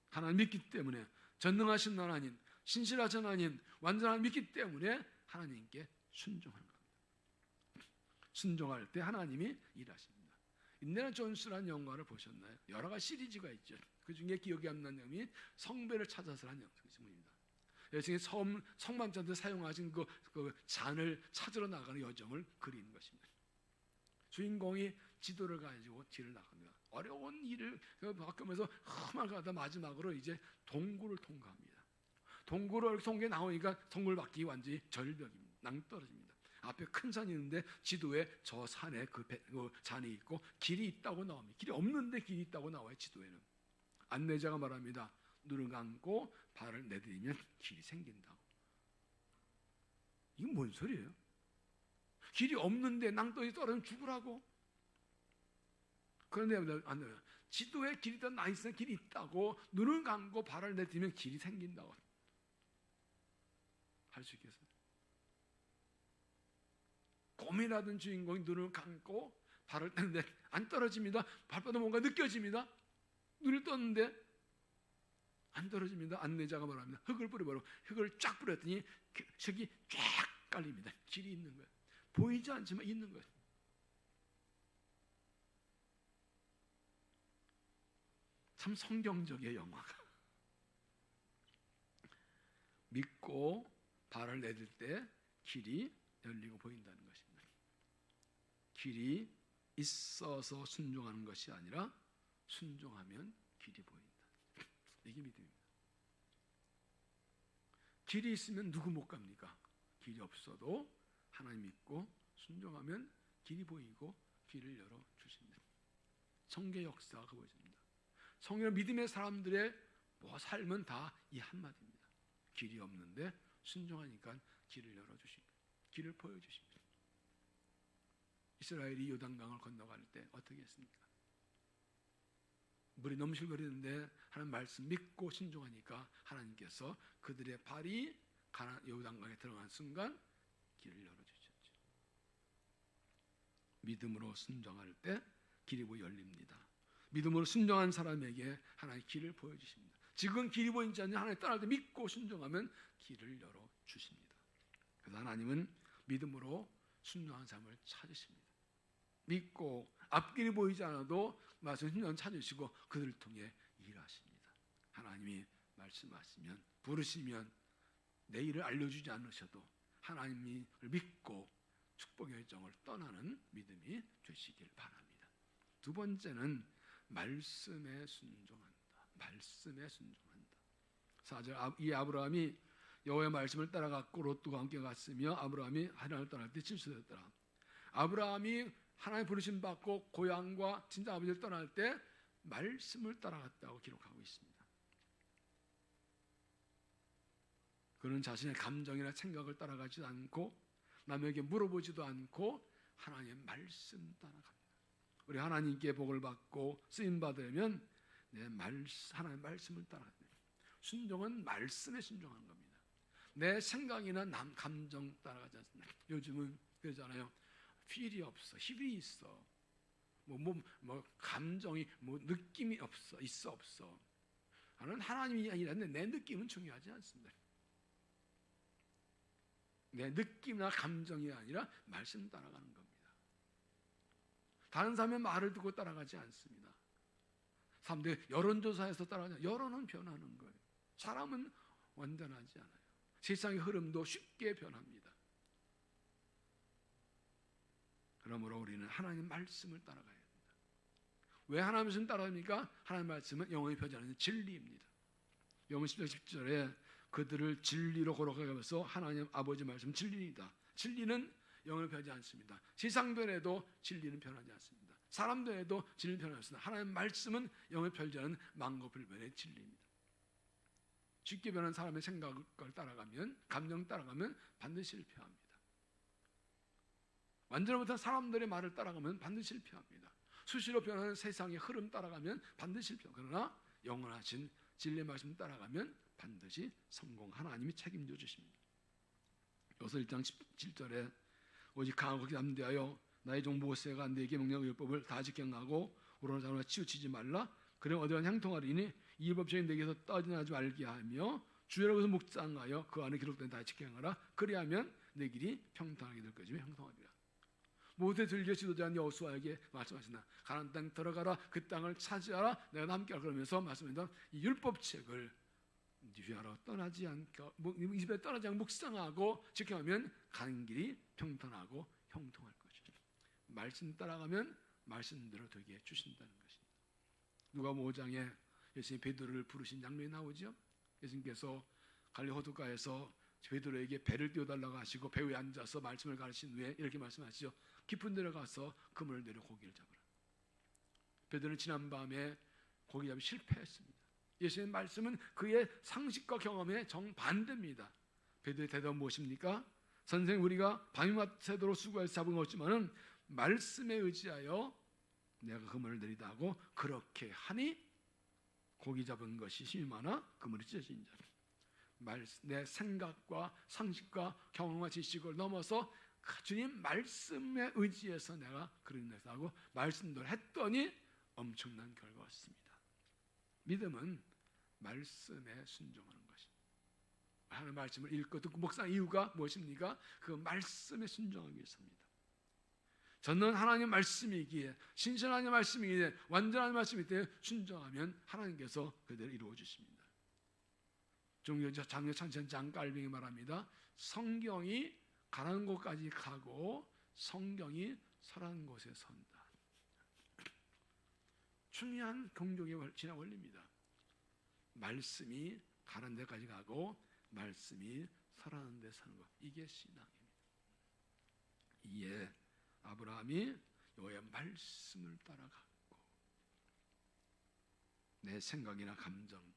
하나님 믿기 때문에 전능하신 하나님, 신실하신 하나님, 완전한 믿기 때문에 하나님께 순종하는 겁니다. 순종할 때 하나님이 일하십니다. 인디애나 존스라는 영화를 보셨나요? 여러 가지 시리즈가 있죠. 그 중에 기억에 남는 내용이 성배를 찾아서라는 영화입니다. 여성이 성만찬때 사용하신 그 잔을 찾으러 나가는 여정을 그린 것입니다. 주인공이 지도를 가지고 길을 나갑니다. 어려운 일을 겪으면서 험하게 가다 마지막으로 이제 동굴을 통과합니다. 동굴을 통과해 나오니까 동굴 밖이 완전히 절벽입니다. 낭떠러집니다. 앞에 큰 산이 있는데 지도에 저 산에 그 잔이 있고 길이 있다고 나옵니다. 길이 없는데 길이 있다고 나와요. 지도에는. 안내자가 말합니다. 눈을 감고 발을 내디디면 길이 생긴다고. 이게 뭔 소리예요? 길이 없는데 낭떠러지 떨어지면 죽으라고? 그런데 안내자 지도에 길이 더 나 있으면 길이 있다고 눈을 감고 발을 내디디면 길이 생긴다고. 할 수 있겠어요? 고민하던 주인공이 눈을 감고 발을 떼는데 안 떨어집니다. 발바닥 뭔가 느껴집니다. 눈을 떴는데 안 떨어집니다. 안내자가 말합니다. 흙을 뿌려버리고 흙을 쫙 뿌렸더니 흙이 쫙 깔립니다. 길이 있는 거예요. 보이지 않지만 있는 거예요. 참 성경적이에요, 영화가. 믿고 발을 내딜 때 길이 열리고 보인다는 것입니다. 길이 있어서 순종하는 것이 아니라 순종하면 길이 보인다. 이게 믿음입니다. 길이 있으면 누구 못 갑니까? 길이 없어도 하나님 믿고 순종하면 길이 보이고 길을 열어주십니다. 성경의 역사가 보여집니다. 성경 믿음의 사람들의 삶은 다 이 한마디입니다. 길이 없는데 순종하니까 길을 열어주십니다. 길을 보여주십니다. 이스라엘이 요단강을 건너갈 때 어떻게 했습니까? 물이 넘실거리는데 하나님 말씀 믿고 순종하니까 하나님께서 그들의 발이 요단강에 들어간 순간 길을 열어주셨죠. 믿음으로 순종할 때 길이 열립니다. 믿음으로 순종한 사람에게 하나님 길을 보여주십니다. 지금 길이 보이지 않는 하나님 떠날 때 믿고 순종하면 길을 열어주십니다. 그래서 하나님은 믿음으로 순종한 삶을 찾으십니다. 믿고 앞길이 보이지 않아도 말씀 순종 찾으시고 그들을 통해 일하십니다. 하나님이 말씀하시면 부르시면 내 일을 알려주지 않으셔도 하나님을 믿고 축복의 열정을 떠나는 믿음이 되시길 바랍니다. 두 번째는 말씀에 순종한다. 말씀에 순종한다. 4절 이 아브라함이 여호와의 말씀을 따라갔고 롯과 함께 갔으며 아브라함이 하나님을 떠날 때 칠수되었더라. 아브라함이 하나님 부르심 받고 고향과 친정 아버지를 떠날 때 말씀을 따라갔다고 기록하고 있습니다. 그는 자신의 감정이나 생각을 따라가지 않고 남에게 물어보지도 않고 하나님의 말씀 따라갑니다. 우리 하나님께 복을 받고 쓰임 받으려면 하나님의 말씀을 따라갑니다. 순종은 말씀에 순종하는 겁니다. 내 생각이나 남 감정 따라가지 않습니다. 요즘은 그러잖아요. 필이 없어, 힘이 있어, 감정이 느낌이 없어, 있어 없어. 나는 하나님이 아니라는데 내 느낌은 중요하지 않습니다. 내 느낌이나 감정이 아니라 말씀 따라가는 겁니다. 다른 사람의 말을 듣고 따라가지 않습니다. 사람들이 여론조사에서 따라가냐? 여론은 변하는 거예요. 사람은 완전하지 않아요. 세상의 흐름도 쉽게 변합니다. 그러므로 우리는 하나님 말씀을 따라가야 됩니다. 왜 하나님 말씀 따라갑니까? 하나님 말씀은 영원히 변하는 진리입니다. 요한 10장 10절에 그들을 진리로 거룩하게 하면서 하나님 아버지 말씀 진리이다. 진리는 영원히 변하지 않습니다. 세상 변해도 진리는 변하지 않습니다. 사람 변해도 진리는 변하지 않습니다. 하나님 말씀은 영원히 변하지 않는 만고불변의 진리입니다. 쉽게 변한 사람의 생각을 따라가면, 감정 따라가면 반드시 실패합니다. 완전히 못한 사람들의 말을 따라가면 반드시 실패합니다. 수시로 변하는 세상의 흐름 따라가면 반드시 실패합니다. 그러나 영원하신 진리의 말씀 따라가면 반드시 성공, 하나님이 책임져 주십니다. 여기서 1장 17절에 오직 강하고 담대하여 나의 종보 모세가 네게 명령한 율법을 다 지켜가고 우러나 자로나 치우치지 말라. 그럼 어디가 형통하리니 이 율법책이 네게서 떠나지 말게 하며 주의로서 묵상하여 그 안에 기록된 다 지켜가라. 그리하면 내 길이 평탄하게 될 것이며 형통하리라. 모세 들려 지도자인 여호수아에게 말씀하신다. 가나안 땅 들어가라. 그 땅을 차지하라. 내가 함께하라. 그러면서 말씀합니다. 이 율법책을 뒤하러 떠나지 않고 이 집에 떠나지 않고 묵상하고 지켜가면 가는 길이 평탄하고 형통할 것이다. 말씀 따라가면 말씀대로 되게 해주신다는 것입니다. 누가복음 5장에 예수님이 베드로를 부르신 장면이 나오죠. 예수님께서 갈릴리 호숫가에서 베드로에게 배를 띄워달라고 하시고 배 위에 앉아서 말씀을 가르친 후에 이렇게 말씀하시죠. 깊은 데로 가서 그물을 내려 고기를 잡으라. 베드로는 지난밤에 고기 잡이 실패했습니다. 예수님의 말씀은 그의 상식과 경험에 정반대입니다. 베드로의 대답은 무엇입니까? 선생님, 우리가 밤이맛 새도록 수고해서 잡은 것이지만은 말씀에 의지하여 내가 그물을 내리다 하고 그렇게 하니 고기 잡은 것이 힘이 많아 그물이 찢어진 자. 내 생각과 상식과 경험과 지식을 넘어서 주님 말씀에 의지해서 내가 그런 데서 하고 말씀대로 했더니 엄청난 결과가 왔습니다. 믿음은 말씀에 순종하는 것입니다. 하나님의 말씀을 읽고 듣고 묵상한 이유가 무엇입니까? 그 말씀에 순종하기 위해서입니다. 저는 하나님 말씀이기에 신실한 말씀이기에 완전한 말씀이기에 순종하면 하나님께서 그대로 이루어 주십니다. 종교적 장려 찬천장 깔빙이 말합니다. 성경이 가라는 곳까지 가고 성경이 서라는 곳에 선다. 중요한 경종의 진화 원리입니다. 말씀이 가는 데까지 가고 말씀이 서라는 데 서는 것, 이게 신앙입니다. 이에 아브라함이 여호와의 말씀을 따라갔고 내 생각이나 감정,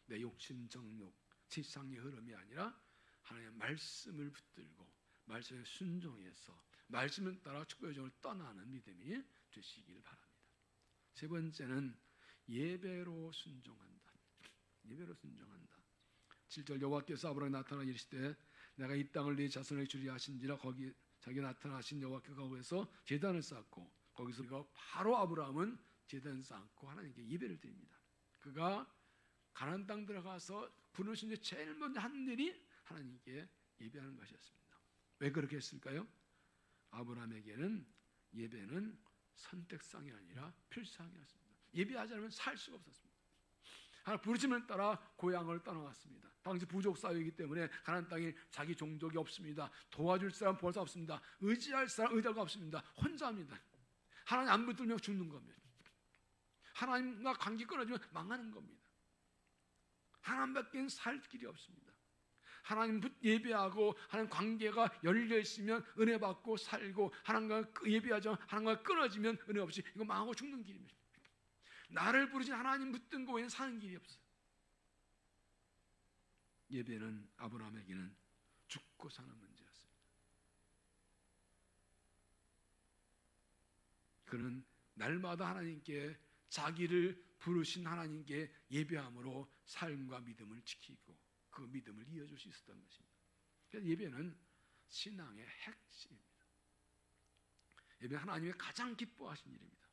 내 욕심, 정욕, 세상의 흐름이 아니라 하나님의 말씀을 붙들고 말씀에 순종해서 말씀을 따라 축복의 여정을 떠나는 믿음이 되시길 바랍니다. 세 번째는 예배로 순종한다. 예배로 순종한다. 7절 여호와께서 아브라함에 나타나 이르시되 내가 이 땅을 네 자손에게 주리라 하신지라 거기 자기 나타나신 여호와께서 거기서 제단을 쌓고 거기서 바로 아브라함은 제단을 쌓고 하나님께 예배를 드립니다. 그가 가나안 땅 들어가서 부르신 데 제일 먼저 한 일이 하나님께 예배하는 것이었습니다. 왜 그렇게 했을까요? 아브라함에게는 예배는 선택상이 아니라 필수상이었습니다. 예배하지 않으면 살 수가 없었습니다. 하나 부르심을 따라 고향을 떠나왔습니다. 당시 부족 사회이기 때문에 가나안 땅에 자기 종족이 없습니다. 도와줄 사람 벌써 없습니다. 의지할 사람 의자가 없습니다. 혼자입니다. 하나님 안 붙들면 죽는 겁니다. 하나님과 관계 끊어지면 망하는 겁니다. 하나님밖에 살 길이 없습니다. 하나님 예배하고 하나님 관계가 열려 있으면 은혜 받고 살고 하나님과 예배하지 않으면 하나님과 끊어지면 은혜 없이 이거 망하고 죽는 길입니다. 나를 부르신 하나님 붙든 거 외에는 사는 길이 없어요. 예배는 아브라함에게는 죽고 사는 문제였습니다. 그는 날마다 하나님께 자기를 부르신 하나님께 예배함으로 삶과 믿음을 지키고 그 믿음을 이어줄 수 있었던 것입니다. 그래서 예배는 신앙의 핵심입니다. 예배는 하나님의 가장 기뻐하신 일입니다.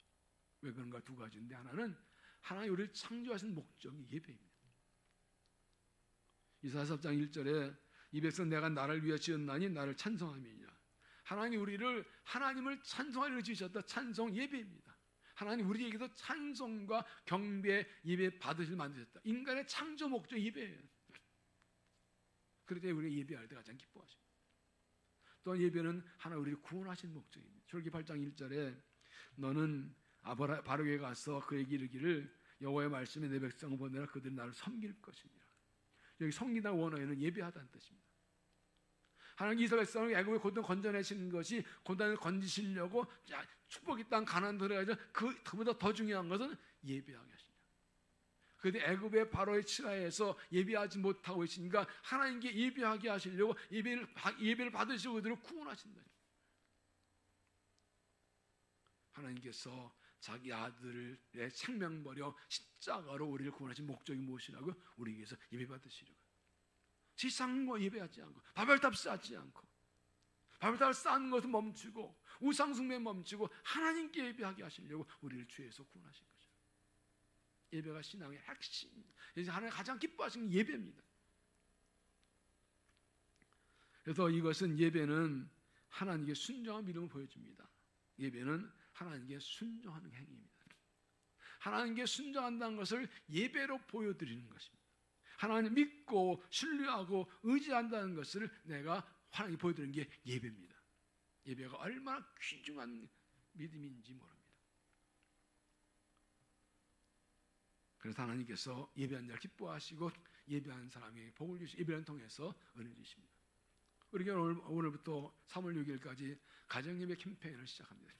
왜 그런가? 두 가지인데 하나는 하나님 우리를 창조하신 목적이 예배입니다. 이사야 4장 1절에 이 백성 내가 나를 위하여 지었나니 나를 찬송함이니라. 하나님 우리를 하나님을 찬송하려 지으셨다. 찬송 예배입니다. 하나님 우리에게도 찬송과 경배 예배 받으실 만드셨다. 인간의 창조 목적 예배예요. 그럴 때 우리가 예배할 때 가장 기뻐하십니다. 또한 예배는 하나 우리를 구원하신 목적입니다. 출애굽기 8장 1절에 너는 바로에게 가서 그에게 이르기를 여호와의 말씀에 내 백성을 보내라 그들이 나를 섬길 것이니라. 여기 섬기다는 원어에는 예배하다는 뜻입니다. 하나님 이스라엘 백성을 애굽의 고통 건져내시는 것이 고난을 건지시려고 축복의 땅 가나안 들어가죠. 그보다 더 중요한 것은 예배하게 하십니다. 그런데 애굽의 바로의 치하에서 예배하지 못하고 계시니까 하나님께 예배하게 하시려고 예배를 받으시고 그들을 구원하신 거예요. 하나님께서 자기 아들을 내 생명 버려 십자가로 우리를 구원하신 목적이 무엇이라고? 우리에게서 예배 받으시려고. 세상과 예배하지 않고 바벨탑 쌓지 않고 바벨탑을 쌓는 것을 멈추고 우상숭배 멈추고 하나님께 예배하게 하시려고 우리를 죄에서 구원하신 거죠. 예배가 신앙의 핵심입니다. 하나님 가장 기뻐하시는 예배입니다. 그래서 이것은 예배는 하나님께 순종한 믿음을 보여줍니다. 예배는 하나님께 순종하는 행위입니다. 하나님께 순종한다는 것을 예배로 보여드리는 것입니다. 하나님 믿고 신뢰하고 의지한다는 것을 내가 하나님께 보여드리는 게 예배입니다. 예배가 얼마나 귀중한 믿음인지 모릅니다. 그래서 하나님께서 예배하는 자를 기뻐하시고 예배하는 사람에게 복을 주시고 예배를 통해서 은혜 주십니다. 우리가 오늘부터 3월 6일까지 가정예배 캠페인을 시작합니다.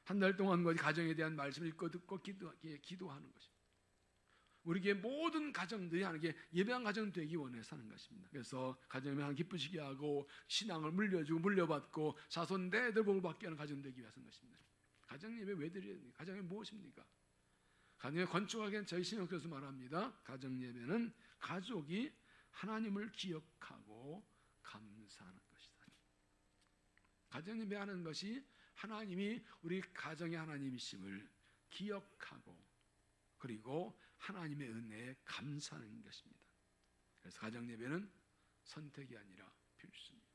한 달 동안 가정에 대한 말씀을 읽고 듣고 기도하는 것입니다. 우리에게 모든 가정들이 하나님께 예배한 가정 되기 원해서 하는 것입니다. 그래서 가정에 하나님 기쁘시게 하고 신앙을 물려주고 물려받고 자손 대대로 복을 받게 하는 가정 되기 위해서 하는 것입니다. 가정 예배 왜 드려야 됩니까? 가정이 무엇입니까? 가정에 건축하기엔 저희 신학교에서 말합니다. 가정 예배는 가족이 하나님을 기억하고 감사하는 것이다. 가정 예배하는 것이 하나님이 우리 가정의 하나님이심을 기억하고 그리고 하나님의 은혜에 감사하는 것입니다. 그래서 가정 예배는 선택이 아니라 필수입니다.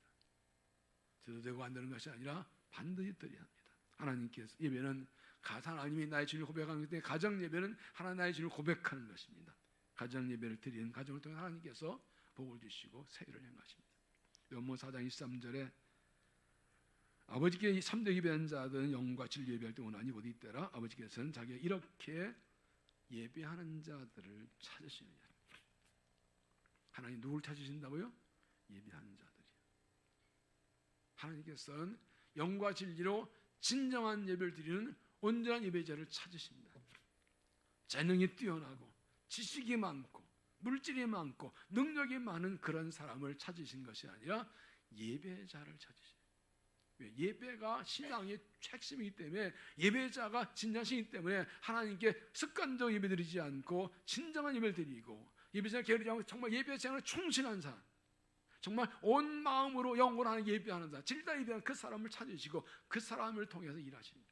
저도 되고 안 되는 것이 아니라 반드시 드려야 합니다. 하나님께서 예배는 하나님이 나의 주님을 고백하는 때 가정 예배는 하나님 나의 주님을 고백하는 것입니다. 가정 예배를 드리는 가정을 통해 하나님께서 복을 주시고 세율을 행하십니다. 요한복음 4장 23절에 아버지께 3대 예배한 자들은 영과 진리 예배할 때 원하니 어디 있더라. 아버지께서는 자기가 이렇게 예배하는 자들을 찾으시느냐. 하나님 누굴 찾으신다고요? 예배하는 자들이요. 하나님께서는 영과 진리로 진정한 예배를 드리는 온전한 예배자를 찾으십니다. 재능이 뛰어나고 지식이 많고 물질이 많고 능력이 많은 그런 사람을 찾으신 것이 아니라 예배자를 찾으십니다. 예배가 신앙의 핵심이기 때문에 예배자가 진정신이기 때문에 하나님께 습관적 예배 드리지 않고 진정한 예배를 드리고 예배자가 게으르지 않고 정말 예배자를 충실한 사람, 정말 온 마음으로 영으로 하는 예배하는 사람, 진짜 예배하는 그 사람을 찾으시고 그 사람을 통해서 일하십니다.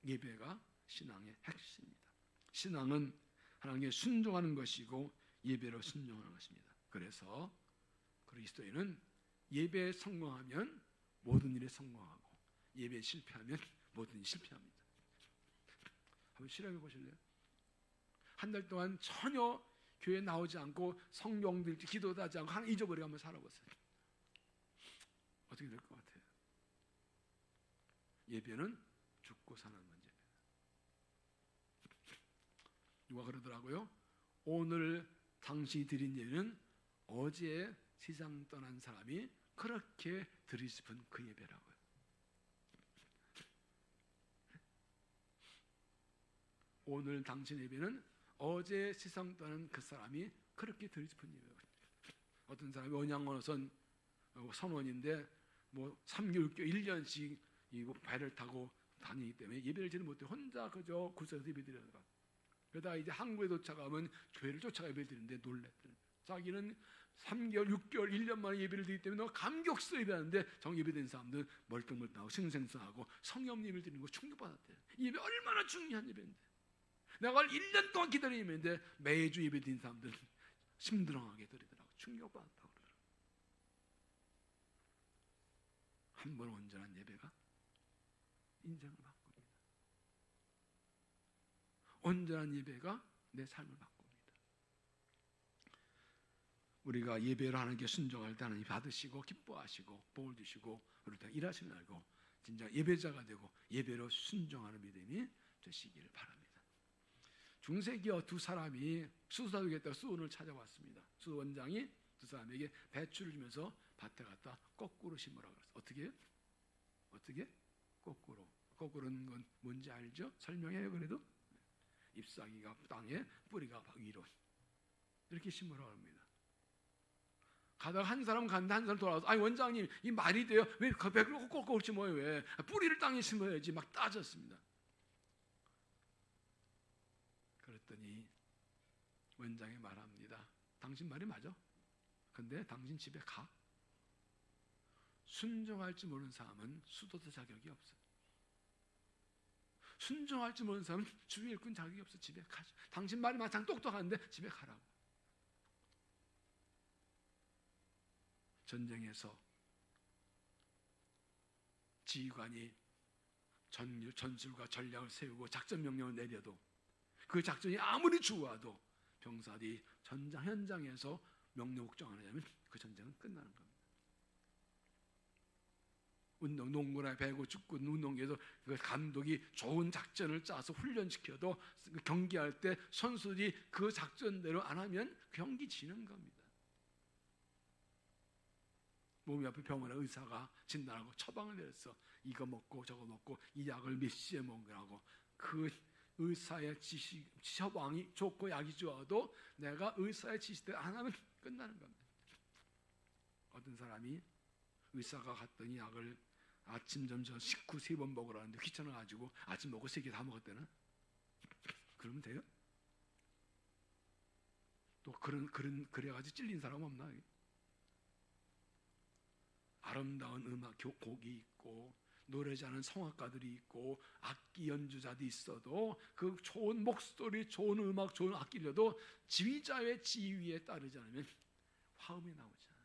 예배가 신앙의 핵심입니다. 신앙은 하나님께 순종하는 것이고 예배로 순종하는 것입니다. 그래서 그리스도인은 예배에 성공하면 모든 일에 성공하고 예배에 실패하면 모든 일이 실패합니다. 한번 실험해 보실래요? 한 달 동안 전혀 교회에 나오지 않고 성경도 읽지 기도도 하지 않고 하나님 잊어버리고 한번 살아보세요. 어떻게 될 것 같아요? 예배는 죽고 사는 문제입니다. 누가 그러더라고요. 오늘 당신이 드린 예배는 어제 세상 떠난 사람이 그렇게 드리고 싶은 그 예배라고요. 오늘 당신 예배는 어제 세상 떠난 그 사람이 그렇게 드리고 싶은 예배예요. 어떤 사람이 언양원선 선원인데 뭐 3개월, 1년씩 이 배를 타고 다니기 때문에 예배를 지는 못해 혼자 그저 구석에서 예배 드리다가 그러다가 이제 한국에 도착하면 교회를 쫓아가 예배 드리는데 놀랬대요. 자기는 3개월, 6개월, 1년 만에 예배를 드리기 때문에 너무 감격스러워 예배하는데 정 예배된 사람들은 멀뚱멀뚱하고 싱생생하고 성령 예배를 드리는 거 충격받았대요. 예배 얼마나 중요한 예배인데 내가 1년 동안 기다리는 예배인데 매주 예배 드린 사람들은 심드렁하게 드리더라고. 충격받았다고 그러더라고. 한 번 온전한 예배가 인생을 바꿉니다. 온전한 예배가 내 삶을 바꿉니다. 우리가 예배를 하나님께 순종할 때 하나님 받으시고 기뻐하시고 복을 주시고 그럴 때 일하시는 알고 진짜 예배자가 되고 예배로 순종하는 믿음이 되시기를 바랍니다. 중세기어 두 사람이 수도사되겠다고 수원을 찾아왔습니다. 수 원장이 두 사람에게 배추를 주면서 밭에 갔다 거꾸로 심으라고 그랬어요. 어떻게 해요? 어떻게? 거꾸로. 거꾸로는 건 뭔지 알죠? 설명해요. 그래도 잎사귀가 땅에 뿌리가 위로 이렇게 심으라고 합니다. 가다가 한 사람 간다 한 사람 돌아와서 아니 원장님 이 말이 돼요? 왜 배를 거꾸로 심어요? 왜? 뿌리를 땅에 심어야지. 막 따졌습니다. 그랬더니 원장이 말합니다. 당신 말이 맞아. 근데 당신 집에 가. 순종할 줄 모르는 사람은 수도사 자격이 없어. 순종할 줄 모르는 사람은 주의 일꾼 자격이 없어. 집에 가죠. 당신 말이 마땅 똑똑한데 집에 가라고. 전쟁에서 지휘관이 전술과 전략을 세우고 작전 명령을 내려도 그 작전이 아무리 좋아도 병사들이 전장 현장에서 명령 복종 안 하냐면 그 전쟁은 끝나는 겁니다. 운동, 농구나 배구, 축구, 운동에서 그 감독이 좋은 작전을 짜서 훈련시켜도 경기할 때 선수들이 그 작전대로 안 하면 경기 지는 겁니다. 몸이 아픈 병원에 의사가 진단하고 처방을 내렸어. 이거 먹고 저거 먹고 이 약을 몇 시에 먹으라고. 그 의사의 지시, 처방이 좋고 약이 좋아도 내가 의사의 지시대로 안 하면 끝나는 겁니다. 어떤 사람이 의사가 갔더니 약을 아침, 점심, 식후 3번 먹으라는데 귀찮아가지고 아침 먹고 3개 다 먹었대나? 그러면 돼요? 또 그래가지고 찔린 사람 없나? 아름다운 음악 곡이 있고 노래 잘하는 성악가들이 있고 악기 연주자도 있어도 그 좋은 목소리, 좋은 음악, 좋은 악기려도 지휘자의 지휘에 따르지 않으면 화음이 나오잖아요.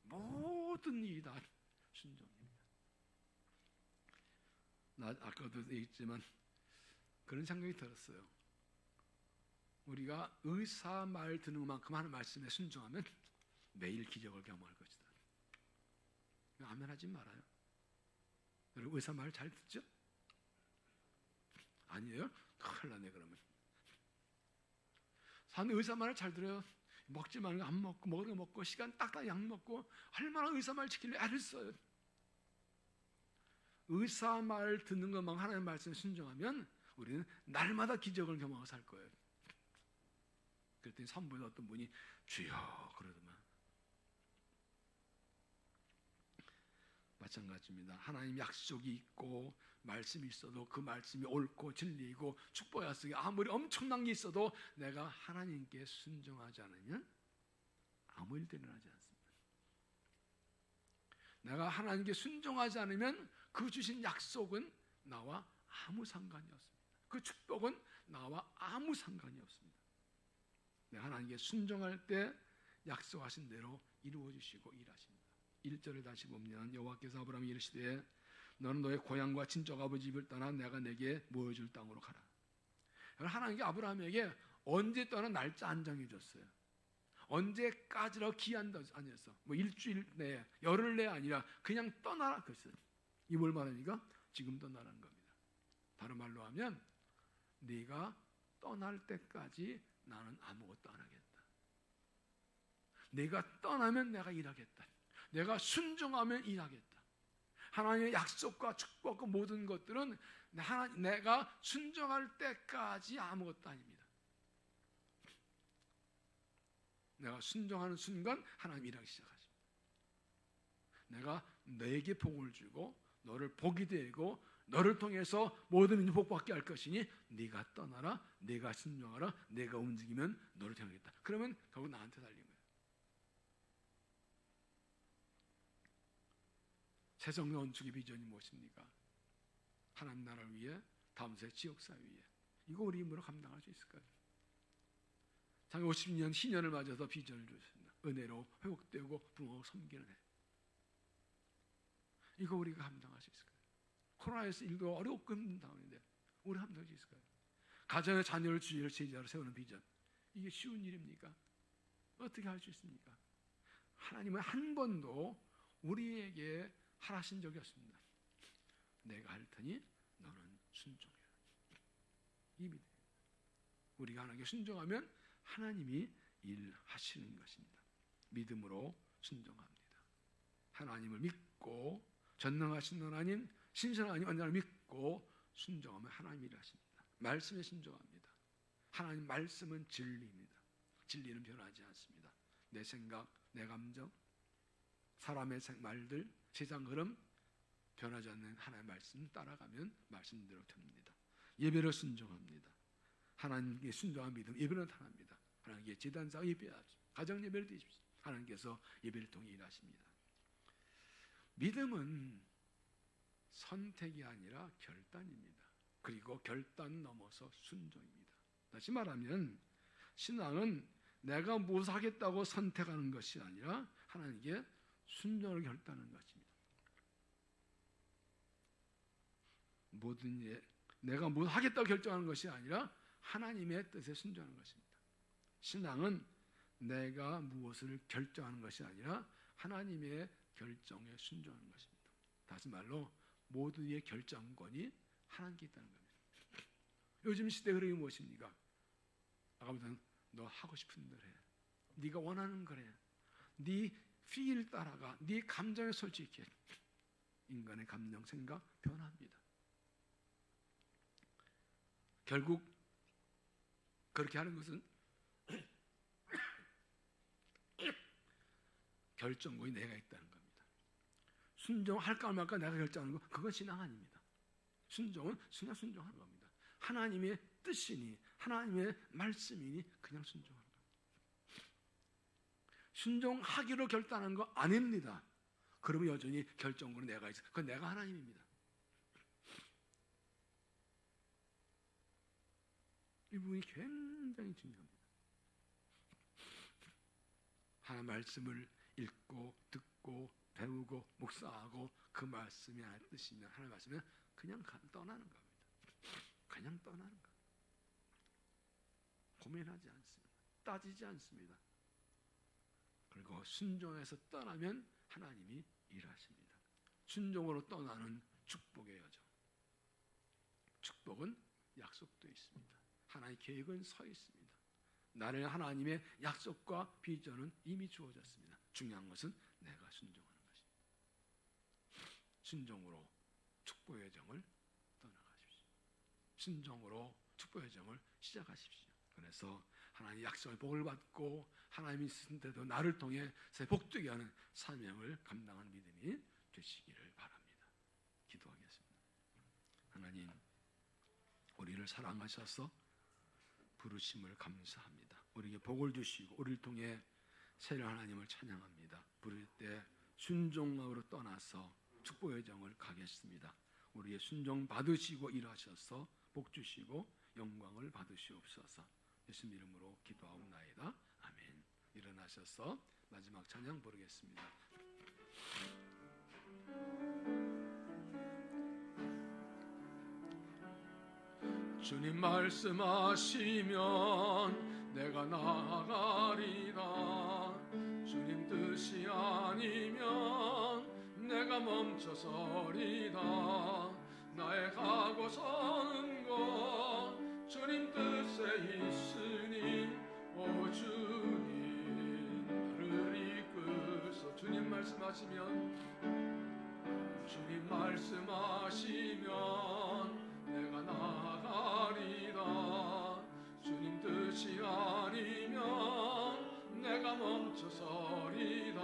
모든 일이 다 순종입니다. 나 아까도 얘기했지만 그런 생각이 들었어요. 우리가 의사 말 듣는 만큼 하는 말씀에 순종하면 매일 기적을 경험할 것이다. 아멘 하지 말아요. 여러분 의사 말 잘 듣죠? 아니에요? 큰일 나네 그러면. 사람들 의사 말을 잘 들어요. 먹지 말는 거 안 먹고 먹는 거 먹고 시간 딱딱 약 먹고 얼마나 의사 말 지키려 애를 써요. 의사 말 듣는 것만 하나님의 말씀에 순종하면 우리는 날마다 기적을 경험하고 살 거예요. 그랬더니 산부에 어떤 분이 주여 그러더만. 마찬가지입니다. 하나님 약속이 있고 말씀이 있어도 그 말씀이 옳고 진리이고 축복의 약속이 아무리 엄청난 게 있어도 내가 하나님께 순종하지 않으면 아무 일도 일어나지 않습니다. 내가 하나님께 순종하지 않으면 그 주신 약속은 나와 아무 상관이 없습니다. 그 축복은 나와 아무 상관이 없습니다. 내가 하나님께 순종할 때 약속하신 대로 이루어 주시고 일하십니다. 1절을 다시 보면 여호와께서 아브라함에게 이르시되 너는 너의 고향과 친족 아버지 집을 떠나 내가 내게 보여줄 땅으로 가라. 하나님께 아브라함에게 언제 떠나 날짜 안 정해줬어요. 언제까지라고 기한도 아니었어. 뭐 일주일 내에 열흘 내에 아니라 그냥 떠나라 그랬어요. 이 뭘 말하니까 지금 떠나라는 겁니다. 다른 말로 하면 네가 떠날 때까지 나는 아무것도 안 하겠다. 네가 떠나면 내가 일하겠다. 내가 순종하면 일하겠다. 하나님의 약속과 축복과 모든 것들은 내가 순종할 때까지 아무것도 아닙니다. 내가 순종하는 순간 하나님 일하기 시작하십니다. 내가 너에게 복을 주고 너를 복이 되고 너를 통해서 모든 민족 복받게 할 것이니 네가 떠나라, 네가 순종하라, 네가 움직이면 너를 통하겠다. 그러면 결국 나한테 달린 거예요. 세상 건축의 비전이 무엇입니까? 하나님 나라를 위해, 다음 세대 지역사회 위해. 이거 우리 힘으로 감당할 수 있을까요? 작년 50년 신년을 맞아서 비전을 주셨습니다. 은혜로 회복되고 부모하고 섬기는 해. 이거 우리가 감당할 수 있을까요? 코로나에서 일도 어렵고 힘든 상황인데 우리 감당할 수 있을까요? 가정의 자녀를 주의 제자로 세우는 비전. 이게 쉬운 일입니까? 어떻게 할 수 있습니까? 하나님은 한 번도 우리에게 하라신 적이 없습니다. 내가 할 테니 너는 순종해라. 이 믿음. 우리가 하나님께 순종하면 하나님이 일하시는 것입니다. 믿음으로 순종합니다. 하나님을 믿고 전능하신 하나님, 신실한 하나님 언제나 믿고 순종하면 하나님이 일하십니다. 말씀에 순종합니다. 하나님 말씀은 진리입니다. 진리는 변하지 않습니다. 내 생각, 내 감정, 사람의 말들, 세상 흐름 변하지 않는 하나님의 말씀 따라가면 말씀대로 됩니다. 예배를 순종합니다. 하나님께 순종한 믿음, 예배는 하나입니다. 하나님께 제단사 예배하십시오. 가정 예배를 드십시오. 하나님께서 예배를 통해 일하십니다. 믿음은 선택이 아니라 결단입니다. 그리고 결단 넘어서 순종입니다. 다시 말하면 신앙은 내가 무엇을 하겠다고 선택하는 것이 아니라 하나님께 순종을 결단하는 것입니다. 모든 일 내가 무엇을 하겠다고 결정하는 것이 아니라 하나님의 뜻에 순종하는 것입니다. 신앙은 내가 무엇을 결정하는 것이 아니라 하나님의 결정에 순종하는 것입니다. 다시 말로 모두의 결정권이 하나님께 있다는 겁니다. 요즘 시대 흐름이 무엇입니까? 아까부터 너 하고 싶은 대로 해. 네가 원하는 거래. 네 필 따라가. 네 감정에 솔직해. 인간의 감정, 생각 변합니다. 결국 그렇게 하는 것은 결정권이 내가 있다는 겁니다. 순종할까 말까 내가 결정하는 거 그건 신앙 아닙니다. 순종은 그냥 순종하는 겁니다. 하나님의 뜻이니 하나님의 말씀이니 그냥 순종하는 겁니다. 순종하기로 결단한 거 아닙니다. 그러면 여전히 결정권은 내가 있어. 그건 내가 하나님입니다. 이 부분이 굉장히 중요합니다. 하나님 말씀을 읽고 듣고 배우고 묵상하고 그 말씀이 하나님의 뜻이면 하나님 말씀은 그냥 떠나는 겁니다. 그냥 떠나는 겁니다. 고민하지 않습니다. 따지지 않습니다. 그리고 순종해서 떠나면 하나님이 일하십니다. 순종으로 떠나는 축복의 여정. 축복은 약속도 있습니다. 하나님의 계획은 서 있습니다. 나는 하나님의 약속과 비전은 이미 주어졌습니다. 중요한 것은 내가 순종하는 것입니다. 순종으로 축복의 여정을 떠나가십시오. 순종으로 축복의 여정을 시작하십시오. 그래서 하나님의 약속의 복을 받고 하나님이 있으신데도 나를 통해 새 복되게 하는 사명을 감당하는 믿음이 되시기를 바랍니다. 기도하겠습니다. 하나님, 우리를 사랑하셔서 부르심을 감사합니다. 우리에게 복을 주시고 우리를 통해 새로운 하나님을 찬양합니다. 부를 때 순종으로 떠나서 축복의 정을 가겠습니다. 우리의 순종 받으시고 일하셔서 복 주시고 영광을 받으시옵소서. 예수님 이름으로 기도하옵나이다. 아멘. 일어나셔서 마지막 찬양 부르겠습니다. 주님 말씀하시면 내가 나아가리라. 주님 뜻이 아니면 내가 멈춰서리다. 나의 가고 서는 것 주님 뜻에 있으니 오 주님 나를 이끄소. 주님 말씀하시면 주님 말씀하시면 내가 나아가리라. 주님 뜻이 아니면 내가 멈춰서리다.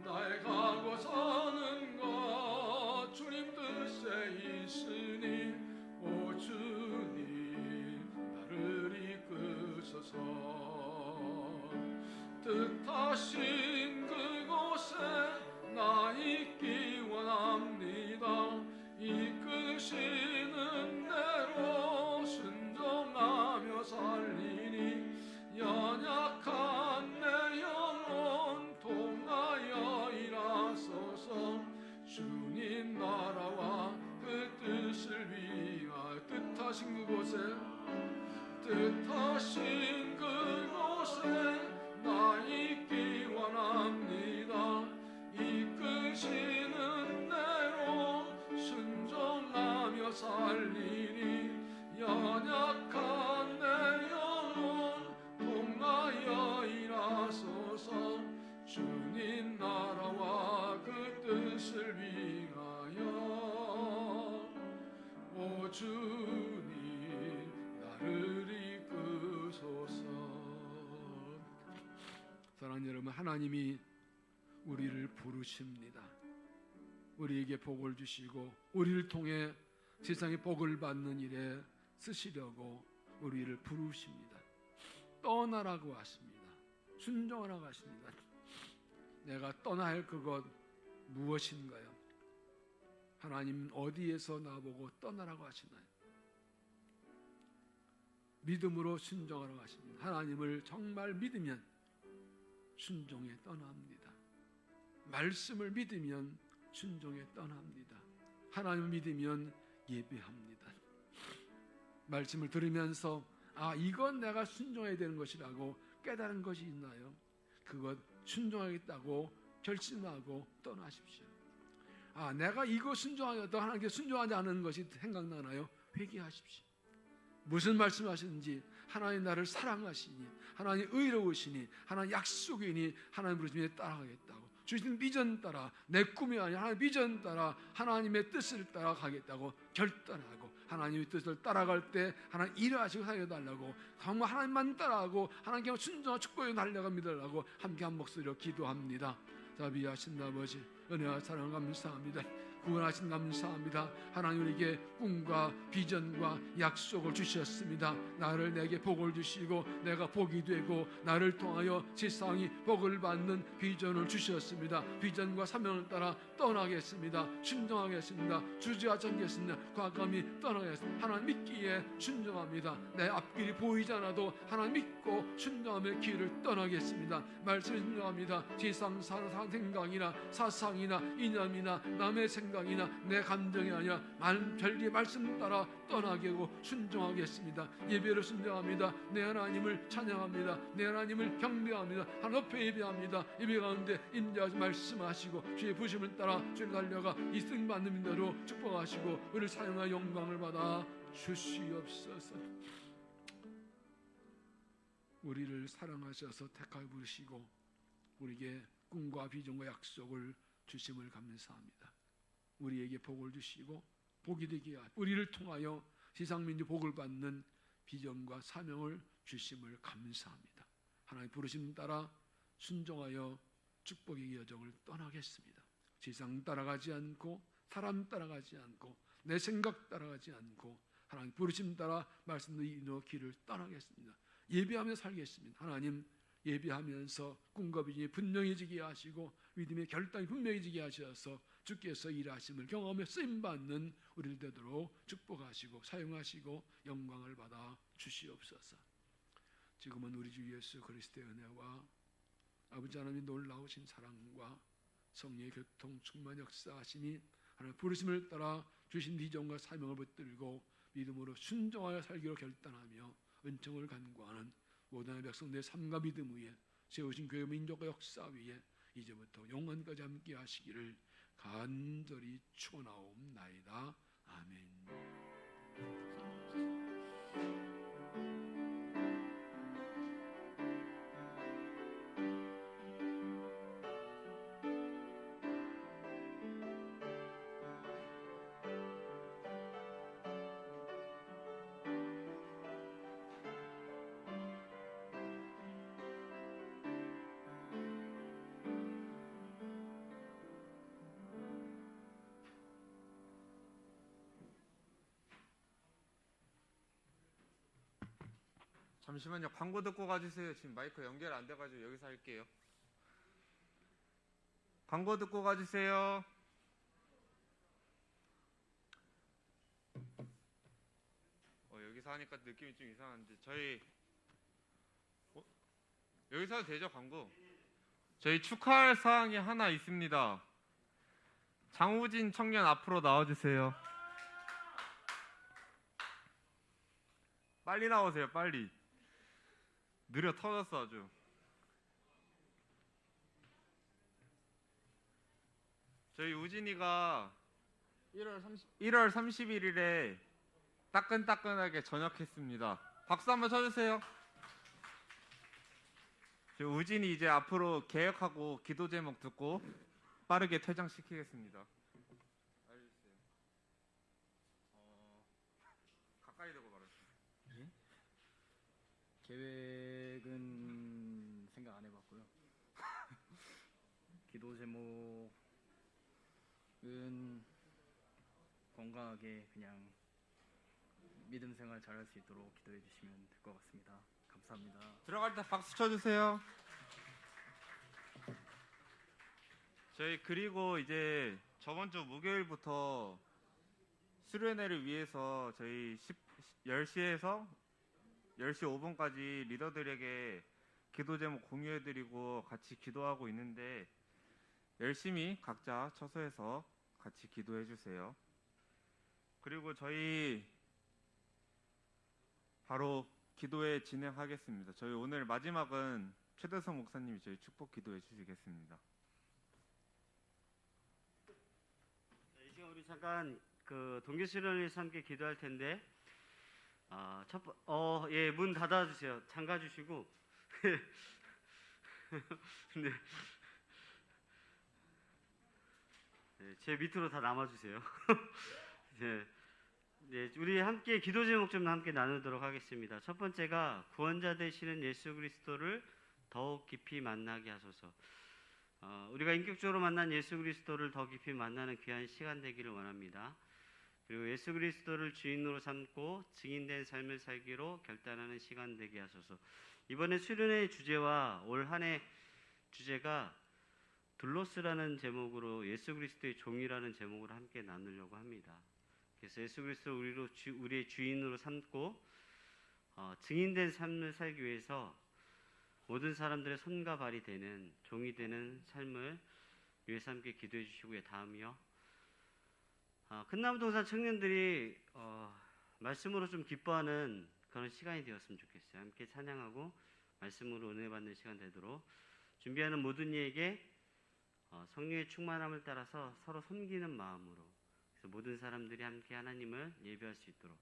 나의 가고 서는 것 주님 뜻에 있으니 오 주님 나를 이끄소서. 뜻하신 그곳에 나 있기 원합니다. 이끄시는 대로 순종하며 살리니 연약한 내 영혼 통하여 일하소서. 주님 나라와 그 뜻을 위하여 뜻하신 그곳에 나 있기 원합니다. 이끄시는 대로 순종하며 살리니 연약한 내 영혼 통하여 일하소서. 주님 나라와 그 뜻을 위하여 오 주님 나를 이끄소서. 사랑하는 여러분, 하나님이 우리를 부르십니다. 우리에게 복을 주시고 우리를 통해 세상의 복을 받는 일에 쓰시려고 우리를 부르십니다. 떠나라고 하십니다. 순종하라고 하십니다. 내가 떠나야 할 그것 무엇인가요? 하나님 어디에서 나보고 떠나라고 하시나요? 믿음으로 순종하라고 하십니다. 하나님을 정말 믿으면 순종에 떠납니다. 말씀을 믿으면 순종에 떠납니다. 하나님을 믿으면 예배합니다. 말씀을 들으면서 이건 내가 순종해야 되는 것이라고 깨달은 것이 있나요? 그것 순종하겠다고 결심하고 떠나십시오. 내가 이거 순종하겠다고 하나님께 순종하지 않은 것이 생각나나요? 회개하십시오. 무슨 말씀하시는지, 하나님 나를 사랑하시니, 하나님 의로우시니, 하나님 약속이니, 하나님 부르심에 따라가겠다고, 주신 비전 따라, 내 꿈이 아니라 하나님 비전 따라 하나님의 뜻을 따라가겠다고 결단하고, 하나님의 뜻을 따라갈 때 하나님 일하시고 살려달라고, 정말 하나님만 따라하고 하나님께 순종하고 축복에 달려갑니다라고 함께 한 목소리로 기도합니다. 자비하신 아버지, 은혜와 사랑 감사합니다. 구원하신 감사합니다. 하나님 우리에게 꿈과 비전과 약속을 주셨습니다. 나를 내게 복을 주시고 내가 복이 되고 나를 통하여 세상이 복을 받는 비전을 주셨습니다. 비전과 사명을 따라 떠나겠습니다. 순종하겠습니다. 주저하지 않겠습니다. 과감히 떠나겠습니다. 하나님 믿기에 순종합니다. 내 앞길이 보이지 않아도 하나님 믿고 순종하며 길을 떠나겠습니다. 말씀에 순종합니다. 세상 생각이나 사상이나 이념이나 남의 생각 생각이나 내 감정이 아니라 별리의 말씀 따라 떠나게 하고 순종하겠습니다. 예배로 순종합니다. 내 하나님을 찬양합니다. 내 하나님을 경배합니다. 하나님 앞에 예배합니다. 예배 가운데 인자하시 말씀하시고 주의 부심을 따라 주를 달려가 이승 받는 대로 축복하시고 우리를 사용하여 영광을 받아 주시옵소서. 우리를 사랑하셔서 택하여 부르시고 우리에게 꿈과 비전과 약속을 주심을 감사합니다. 우리에게 복을 주시고 복이 되게 하여 우리를 통하여 세상민주 복을 받는 비전과 사명을 주심을 감사합니다. 하나님 부르심 따라 순종하여 축복의 여정을 떠나겠습니다. 세상 따라가지 않고 사람 따라가지 않고 내 생각 따라가지 않고 하나님 부르심 따라 말씀도 인도 길을 떠나겠습니다. 예배하며 살겠습니다. 하나님 예배하면서 꿈과 비전이 분명해지게 하시고 믿음의 결단이 분명해지게 하셔서 주께서 일하심을 경험하며 쓰임받는 우리를 되도록 축복하시고 사용하시고 영광을 받아 주시옵소서. 지금은 우리 주 예수 그리스도의 은혜와 아버지 하나님의 놀라우신 사랑과 성령의 교통 충만 역사하심이 하나님 부르심을 따라 주신 비전과 사명을 붙들고 믿음으로 순종하여 살기로 결단하며 은총을 간구하는 모든 백성 내 삶과 믿음 위에 세우신 교회 민족과 역사 위에 이제부터 영원까지 함께 하시기를 간절히 축원하옵나이다. 아멘. 잠시만요. 광고 듣고 가주세요. 지금 마이크 연결 안 돼가지고 여기서 할게요. 광고 듣고 가주세요. 여기서 하니까 느낌이 좀 이상한데 저희 여기서 해도 되죠? 광고? 저희 축하할 사항이 하나 있습니다. 장우진 청년 앞으로 나와주세요. 빨리 나오세요. 빨리. 느려 터졌어 아주. 저희 우진이가 1월 31일에 따끈따끈하게 전역했습니다. 박수 한번 쳐주세요. 저희 우진이 이제 앞으로 개혁하고 기도 제목 듣고 빠르게 퇴장시키겠습니다. 알려주세요. 가까이 대고 말하세요. 계획은 생각 안 해봤고요. 기도 제목은 건강하게 그냥 믿음 생활 잘할 수 있도록 기도해 주시면 될 것 같습니다. 감사합니다. 들어갈 때 박수 쳐주세요. 저희 그리고 이제 저번 주 목요일부터 수련회를 위해서 저희 10시에서 10시 5분까지 리더들에게 기도 제목 공유해드리고 같이 기도하고 있는데 열심히 각자 처소해서 같이 기도해주세요. 그리고 저희 바로 기도회 진행하겠습니다. 저희 오늘 마지막은 최대성 목사님이 저희 축복 기도해 주시겠습니다. 이 시간 우리 잠깐 동계수련회에서 함께 기도할 텐데 문 닫아주세요. 잠가주시고 네. 네, 제 밑으로 다 남아주세요. 네. 네, 우리 함께 기도 제목 좀 함께 나누도록 하겠습니다. 첫 번째가 구원자 되시는 예수 그리스도를 더욱 깊이 만나게 하소서. 우리가 인격적으로 만난 예수 그리스도를 더 깊이 만나는 귀한 시간 되기를 원합니다. 그리고 예수 그리스도를 주인으로 삼고 증인된 삶을 살기로 결단하는 시간 되게 하소서. 이번에 수련회 주제와 올 한 해 주제가 둘로스라는 제목으로 예수 그리스도의 종이라는 제목으로 함께 나누려고 합니다. 그래서 예수 그리스도를 우리의 주인으로 삼고 증인된 삶을 살기 위해서 모든 사람들의 손과 발이 되는 종이 되는 삶을 위해서 함께 기도해 주시고요. 다음이요. 큰나무동산 청년들이 말씀으로 좀 기뻐하는 그런 시간이 되었으면 좋겠어요. 함께 찬양하고 말씀으로 은혜 받는 시간 되도록 준비하는 모든 이에게 성령의 충만함을 따라서 서로 섬기는 마음으로, 그래서 모든 사람들이 함께 하나님을 예배할 수 있도록,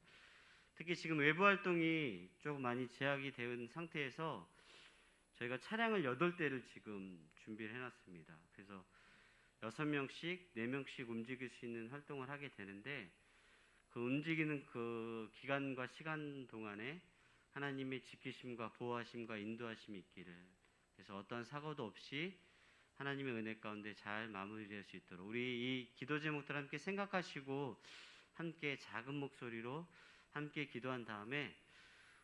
특히 지금 외부 활동이 조금 많이 제약이 된 상태에서 저희가 차량을 8대를 지금 준비를 해놨습니다. 그래서 6명씩, 4명씩 움직일 수 있는 활동을 하게 되는데, 그 움직이는 그 기간과 시간 동안에 하나님의 지키심과 보호하심과 인도하심이 있기를, 그래서 어떠한 사고도 없이 하나님의 은혜 가운데 잘 마무리될 수 있도록 우리 이 기도 제목들 함께 생각하시고 함께 작은 목소리로 함께 기도한 다음에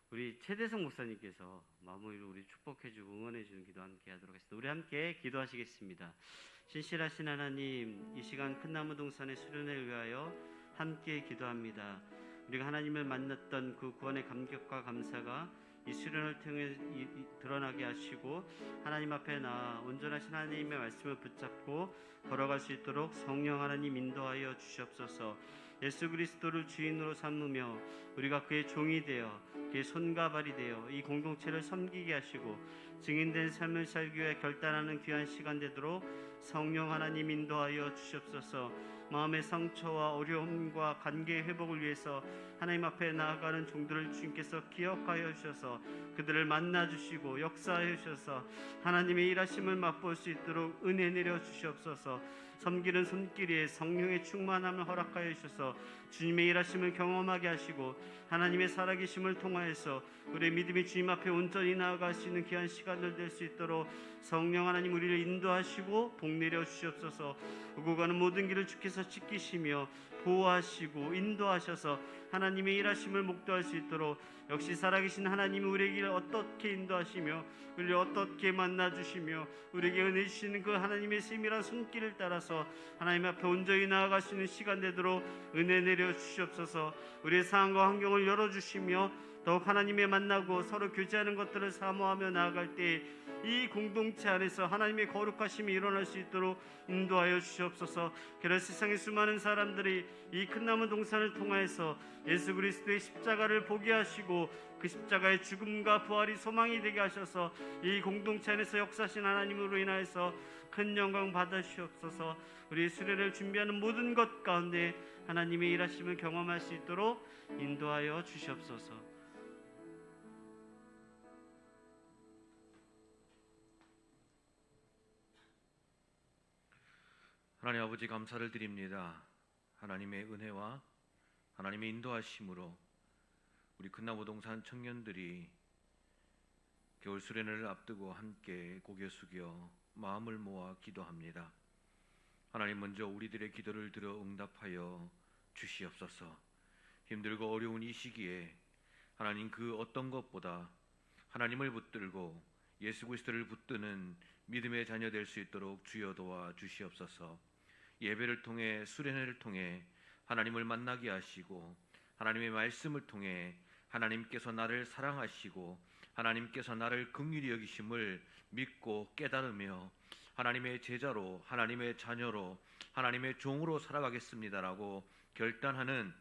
우리 최대성 목사님께서 마무리로 우리 축복해주고 응원해주는 기도 함께 하도록 하겠습니다. 우리 함께 기도하시겠습니다. 신실하신 하나님, 이 시간 큰나무 동산의 수련을 위하여 함께 기도합니다. 우리가 하나님을 만났던 그 구원의 감격과 감사가 이 수련을 통해 드러나게 하시고 하나님 앞에 나아 온전하신 하나님의 말씀을 붙잡고 걸어갈 수 있도록 성령 하나님 인도하여 주시옵소서. 예수 그리스도를 주인으로 삼으며 우리가 그의 종이 되어 그의 손과 발이 되어 이 공동체를 섬기게 하시고 증인된 삶을 살기 위해 결단하는 귀한 시간 되도록 성령 하나님 인도하여 주시옵소서. 마음의 상처와 어려움과 관계의 회복을 위해서 하나님 앞에 나아가는 종들을 주님께서 기억하여 주셔서 그들을 만나 주시고 역사하여 주셔서 하나님의 일하심을 맛볼 수 있도록 은혜 내려 주시옵소서. 섬기는 손길에 성령의 충만함을 허락하여 주셔서 주님의 일하심을 경험하게 하시고 하나님의 살아계심을 통하여서 우리의 믿음이 주님 앞에 온전히 나아갈 수 있는 귀한 시간들 될 수 있도록 성령 하나님 우리를 인도하시고 복 내려 주시옵소서. 오고 가는 모든 길을 주께서 지키시며 보호하시고 인도하셔서 하나님의 일하심을 목도할 수 있도록 역시 살아계신 하나님이 우리의 길을 어떻게 인도하시며 우리를 어떻게 만나주시며 우리에게 은혜 주시는 그 하나님의 세밀한 손길을 따라서 하나님 앞에 온전히 나아갈 수 있는 시간 되도록 은혜 내려 주시옵소서. 우리의 상황과 환경을 열어주시며 더욱 하나님의 만나고 서로 교제하는 것들을 사모하며 나아갈 때 이 공동체 안에서 하나님의 거룩하심이 일어날 수 있도록 인도하여 주시옵소서. 그래서 세상의 수많은 사람들이 이 큰나무 동산을 통하여서 예수 그리스도의 십자가를 보게 하시고 그 십자가의 죽음과 부활이 소망이 되게 하셔서 이 공동체 안에서 역사하신 하나님으로 인하여서 큰 영광 받으시옵소서. 우리 수련을 준비하는 모든 것 가운데 하나님의 일하심을 경험할 수 있도록 인도하여 주시옵소서. 하나님 아버지 감사를 드립니다. 하나님의 은혜와 하나님의 인도하심으로 우리 큰나무 동산 청년들이 겨울 수련회를 앞두고 함께 고개 숙여 마음을 모아 기도합니다. 하나님 먼저 우리들의 기도를 들어 응답하여 주시옵소서. 힘들고 어려운 이 시기에 하나님 그 어떤 것보다 하나님을 붙들고 예수 그리스도를 붙드는 믿음의 자녀 될 수 있도록 주여 도와 주시옵소서. 예배를 통해 수련회를 통해 하나님을 만나게 하시고 하나님의 말씀을 통해 하나님께서 나를 사랑하시고 하나님께서 나를 긍휼히 여기심을 믿고 깨달으며 하나님의 제자로 하나님의 자녀로 하나님의 종으로 살아가겠습니다라고 결단하는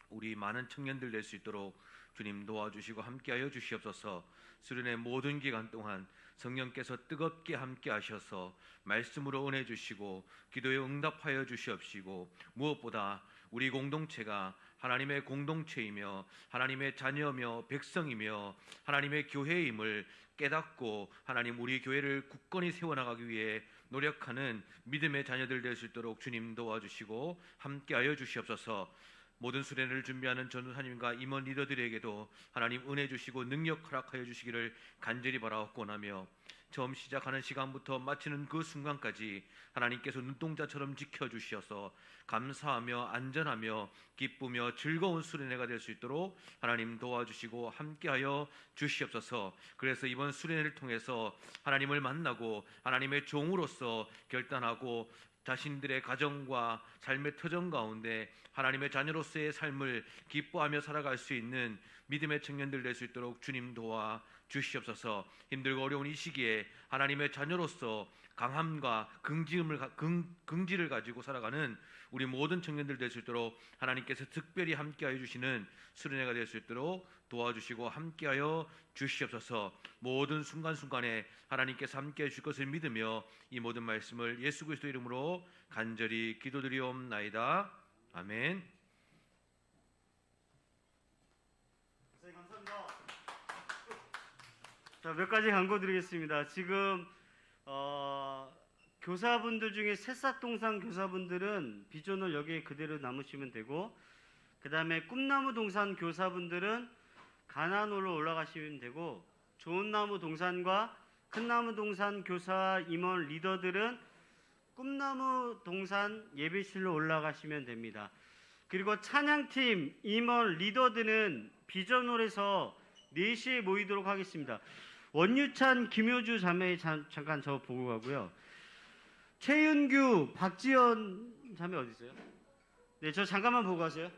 우리 많은 청년들 될 수 있도록 주님 도와주시고 함께하여 주시옵소서. 수련의 모든 기간 동안 성령께서 뜨겁게 함께 하셔서 말씀으로 은혜 주시고 기도에 응답하여 주시옵시고 무엇보다 우리 공동체가 하나님의 공동체이며 하나님의 자녀며 백성이며 하나님의 교회임을 깨닫고 하나님 우리 교회를 굳건히 세워나가기 위해 노력하는 믿음의 자녀들 될 수 있도록 주님 도와주시고 함께하여 주시옵소서. 모든 수련회를 준비하는 전도사님과 임원 리더들에게도 하나님 은혜 주시고 능력 허락하여 주시기를 간절히 바라옵고나며 처음 시작하는 시간부터 마치는 그 순간까지 하나님께서 눈동자처럼 지켜주셔서 감사하며 안전하며 기쁘며 즐거운 수련회가 될 수 있도록 하나님 도와주시고 함께하여 주시옵소서. 그래서 이번 수련회를 통해서 하나님을 만나고 하나님의 종으로서 결단하고 자신들의 가정과 삶의 터전 가운데 하나님의 자녀로서의 삶을 기뻐하며 살아갈 수 있는 믿음의 청년들 될 수 있도록 주님 도와 주시옵소서. 힘들고 어려운 이 시기에 하나님의 자녀로서 강함과 긍지를 가지고 살아가는 우리 모든 청년들 될 수 있도록 하나님께서 특별히 함께하여 주시는 수련회가 될 수 있도록 도와주시고 함께하여 주시옵소서. 모든 순간순간에 하나님께서 함께해 주실 것을 믿으며 이 모든 말씀을 예수 그리스도 이름으로 간절히 기도드리옵나이다. 아멘. 선생님 감사합니다. 자, 몇 가지 광고 드리겠습니다. 지금 교사분들 중에 새싹동산 교사분들은 비전을 여기에 그대로 남으시면 되고, 그 다음에 꿈나무 동산 교사분들은 가난홀로 올라가시면 되고, 좋은나무 동산과 큰나무 동산 교사 임원 리더들은 꿈나무 동산 예배실로 올라가시면 됩니다. 그리고 찬양팀 임원 리더들은 비전홀에서 4시에 모이도록 하겠습니다. 원유찬, 김효주 자매 잠깐 저 보고 가고요. 최윤규, 박지연 자매 어디 있어요? 네, 저 잠깐만 보고 가세요.